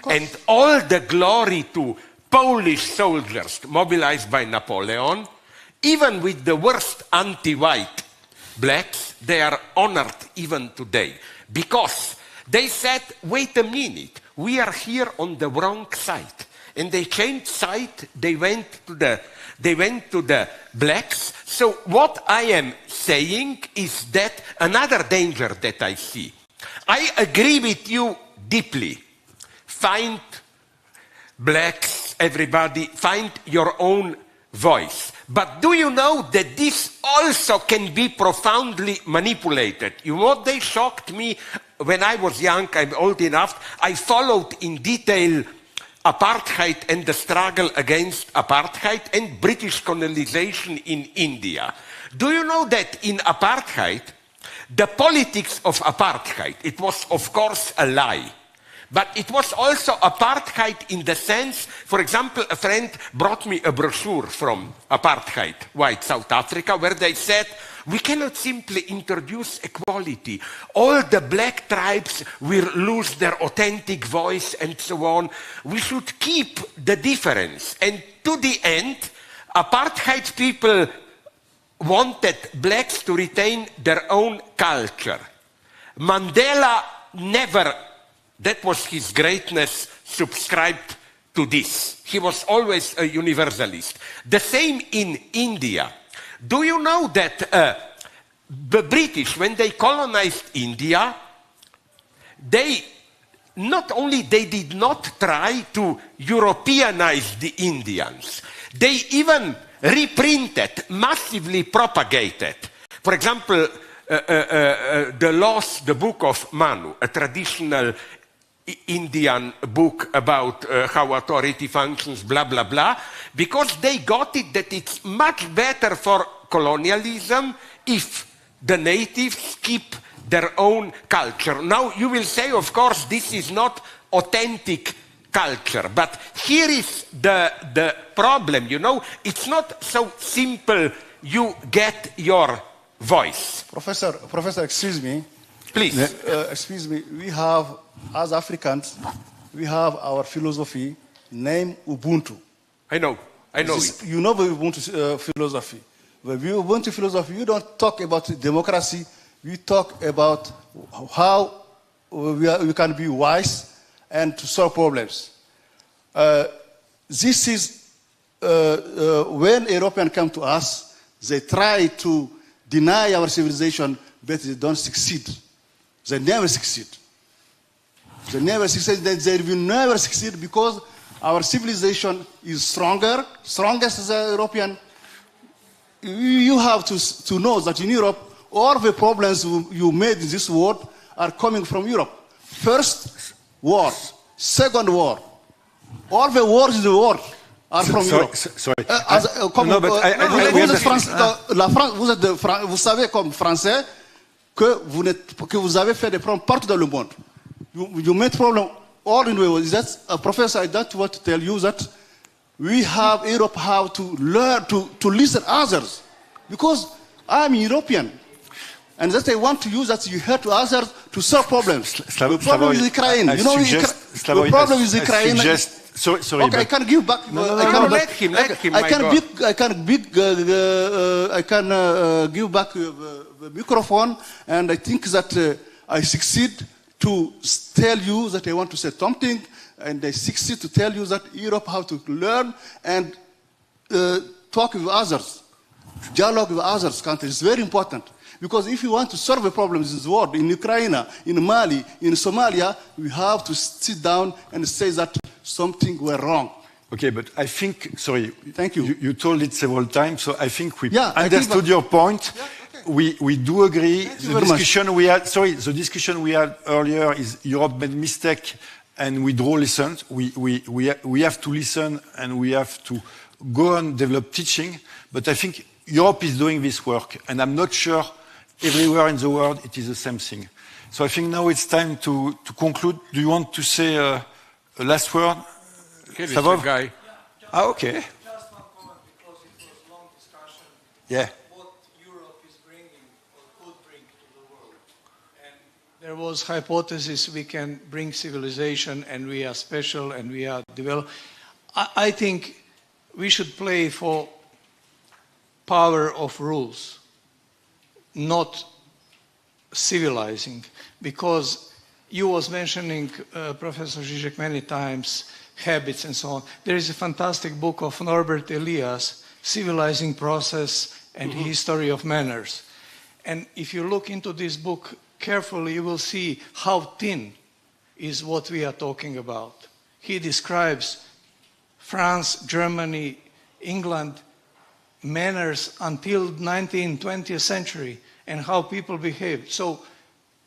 And all the glory to Polish soldiers mobilized by Napoleon, even with the worst anti-white blacks, they are honored even today. Because they said, wait a minute, we are here on the wrong side. And they changed side, they went to the blacks. So what I am saying is that another danger that I see. I agree with you deeply. Find blacks, everybody, find your own voice. But do you know that this also can be profoundly manipulated? You know what they shocked me when I was young, I'm old enough, I followed in detail apartheid and the struggle against apartheid and British colonization in India. Do you know that in apartheid, the politics of apartheid, it was of course a lie, but it was also apartheid in the sense, for example, a friend brought me a brochure from apartheid, white South Africa, where they said, we cannot simply introduce equality. All the black tribes will lose their authentic voice and so on. We should keep the difference. And to the end, apartheid people wanted blacks to retain their own culture. Mandela never, that was his greatness, subscribed to this. He was always a universalist. The same in India. Do you know that the British, when they colonized India, they not only they did not try to Europeanize the Indians, they even reprinted, massively propagated. For example, the book of Manu, a traditional Indian book about how authority functions, blah, blah, blah, because they got it that it's much better for colonialism if the natives keep their own culture. Now, you will say, of course, this is not authentic culture, but here is the problem, you know, it's not so simple you get your voice. Professor, excuse me. Please. Excuse me, we have, as Africans, we have our philosophy named Ubuntu. I know it. You know the Ubuntu philosophy. The Ubuntu philosophy, you don't talk about democracy, we talk about how we can be wise and to solve problems. This is when Europeans come to us, they try to deny our civilization, but they don't succeed. They never succeed. They never succeed. They will never succeed because our civilization is strongest as a European. You have to know that in Europe, all the problems you made in this world are coming from Europe. First war, second war. All the wars in the world are from Europe. Sorry. Vous savez comme Français que vous avez fait des problèmes partout dans le monde. You made problem all in the world. That's a professor. I don't want to tell you that Europe have to learn to listen others, because I'm European, and that I want to use that you hear to others to solve problems. The problem is Ukraine. You know, the problem is Ukraine. Sorry. Okay, I can give back. Let him. I can give back the microphone, and I think that I succeed to tell you that I want to say something, and I succeed to tell you that Europe have to learn and talk with others, dialogue with others countries. It's very important, because if you want to solve the problems in the world, in Ukraine, in Mali, in Somalia, we have to sit down and say that something went wrong. Okay, but I think, sorry. Thank you. You told it several times, so I think we understood your point. Yeah, okay. We do agree. The discussion we had earlier is Europe made mistake and we draw lessons. We have to listen and we have to go and develop teaching. But I think Europe is doing this work, and I'm not sure everywhere in the world it is the same thing. So I think now it's time to conclude. Do you want to say a last word? Guy. Okay. Just one comment, because it was a long discussion. Yeah. What Europe is bringing or could bring to the world. And there was hypothesis we can bring civilization and we are special and we are developed. I think we should play for power of rules, not civilizing, because you was mentioning, Professor Žižek, many times, habits and so on. There is a fantastic book of Norbert Elias, Civilizing Process and History of Manners. And if you look into this book carefully, you will see how thin is what we are talking about. He describes France, Germany, England, manners until 19th, 20th century and how people behaved. So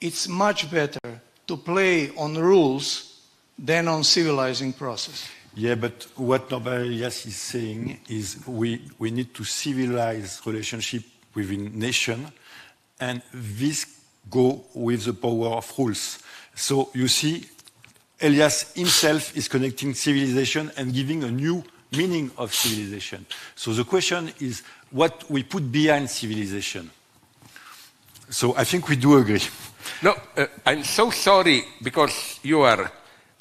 it's much better to play on rules than on civilizing process. Yeah, but what Norbert Elias is saying is we need to civilize relationship within nation, and this go with the power of rules. So you see, Elias himself is connecting civilization and giving a new meaning of civilization. So the question is what we put behind civilization. So I think we do agree. No, I'm so sorry because you are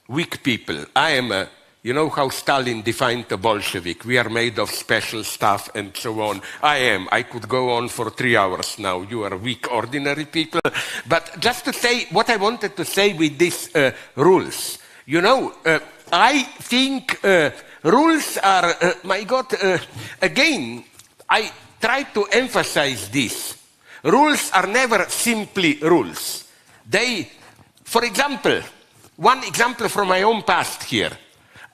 weak people. I am you know how Stalin defined the Bolshevik? We are made of special stuff and so on. I could go on for 3 hours now. You are weak, ordinary people. But just to say what I wanted to say with these rules. You know, I think rules are, my God, again, I try to emphasize this. Rules are never simply rules. They, for example, one example from my own past here.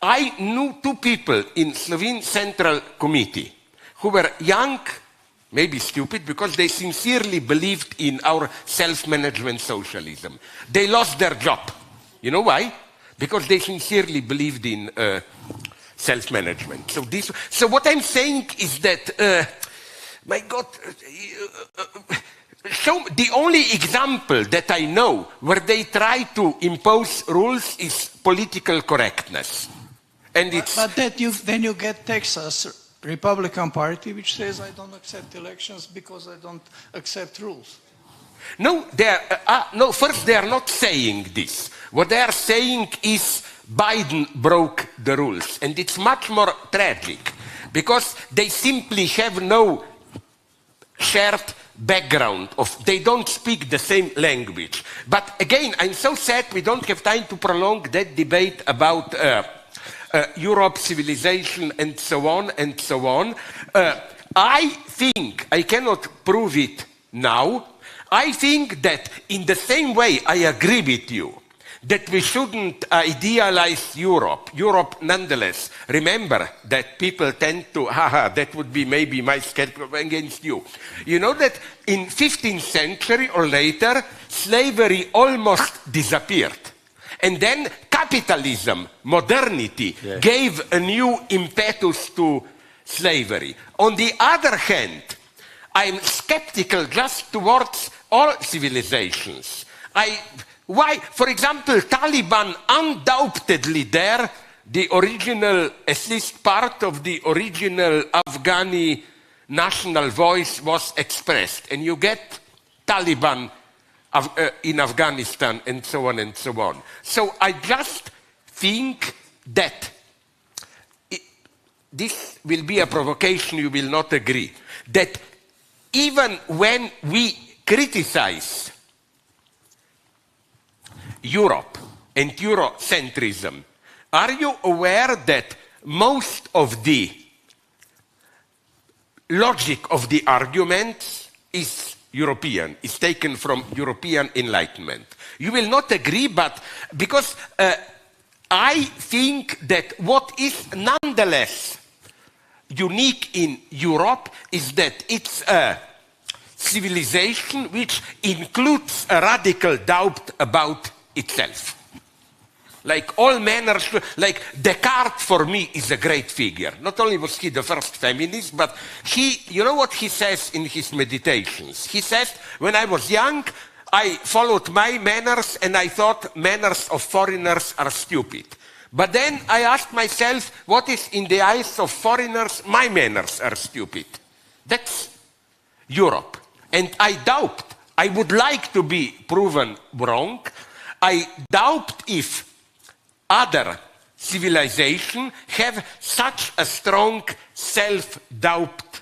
I knew 2 people in Slovene Central Committee who were young, maybe stupid, because they sincerely believed in our self-management socialism. They lost their job. You know why? Because they sincerely believed in self-management. So what I'm saying is that, my God, so the only example that I know where they try to impose rules is political correctness. And it's but then you get Texas Republican Party, which says I don't accept elections because I don't accept rules. No, first they are not saying this. What they are saying is Biden broke the rules. And it's much more tragic because they simply have no shared background. They don't speak the same language. But again, I'm so sad we don't have time to prolong that debate about Europe, civilization, and so on and so on. I think, I cannot prove it now, I think that in the same way I agree with you that we shouldn't idealize Europe. Europe, nonetheless, remember that people tend to, that would be maybe my scapegoat against you. You know that in 15th century or later, slavery almost disappeared. And then capitalism, modernity, gave a new impetus to slavery. On the other hand, I'm skeptical just towards all civilizations. Why? For example, Taliban undoubtedly there, the original, at least part of the original Afghani national voice was expressed. And you get Taliban in Afghanistan and so on and so on. So I just think that this will be a provocation, you will not agree, that even when we criticize Europe and Eurocentrism, are you aware that most of the logic of the arguments is European, is taken from European Enlightenment? You will not agree, but because I think that what is nonetheless unique in Europe is that it's a civilization which includes a radical doubt about itself. Like all manners, like Descartes for me is a great figure. Not only was he the first feminist, but he, you know what he says in his meditations? He says, when I was young, I followed my manners and I thought manners of foreigners are stupid. But then I asked myself, what is in the eyes of foreigners, my manners are stupid. That's Europe. And I doubt, I would like to be proven wrong, I doubt if other civilizations have such a strong self-doubt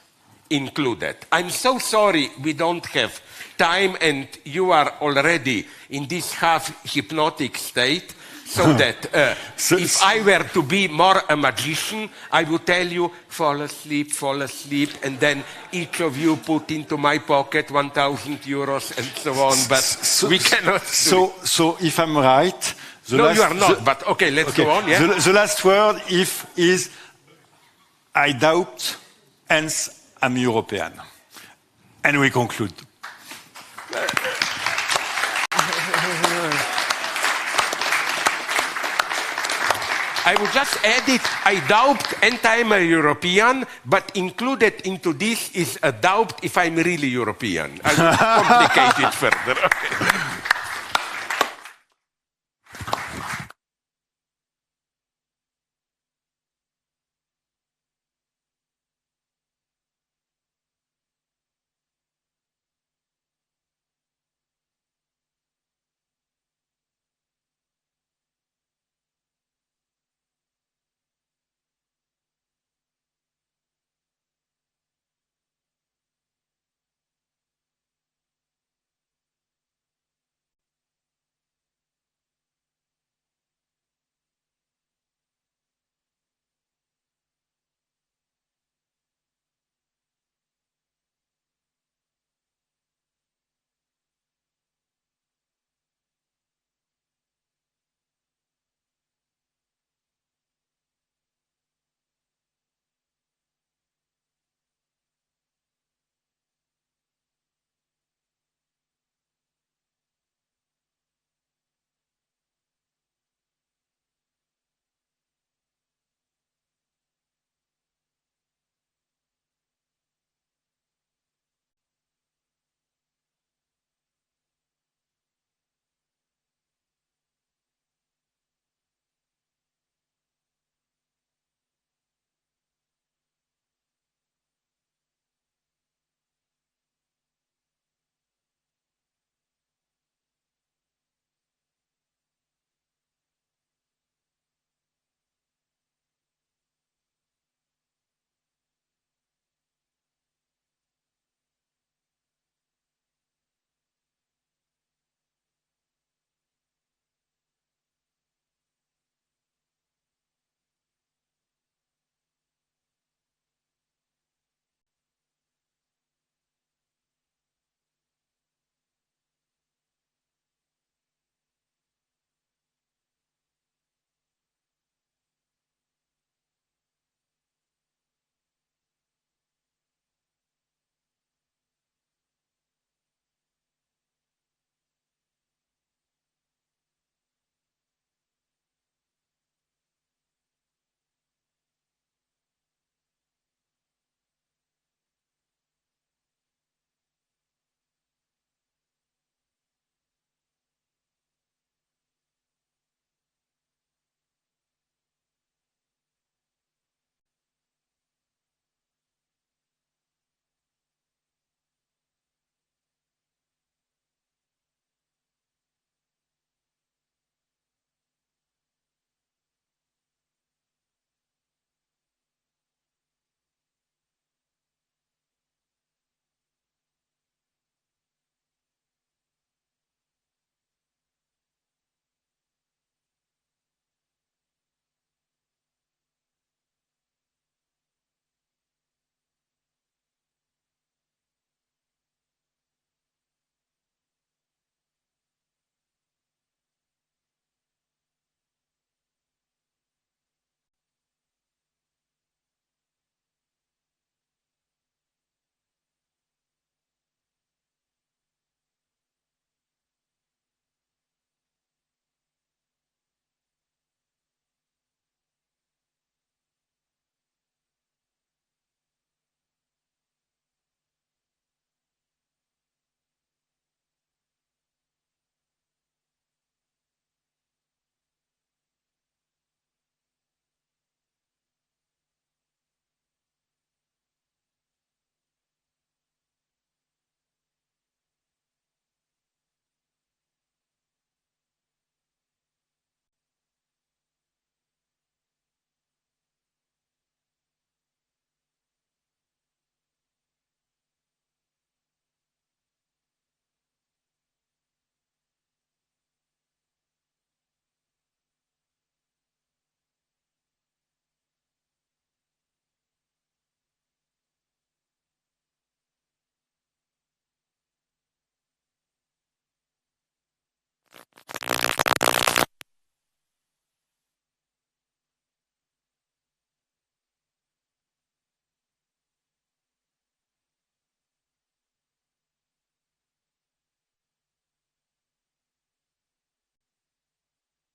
included. I'm so sorry we don't have time and you are already in this half-hypnotic state. So that if I were to be more a magician, I would tell you, fall asleep, and then each of you put into my pocket 1,000 euros and so on, but we cannot do it. So if I'm right... No, you are not, but okay, let's go on. Yeah? The last word is I doubt, hence I'm European. And we conclude. I would just add it, I doubt and I'm a European, but included into this is a doubt if I'm really European. I will complicate it further. Okay.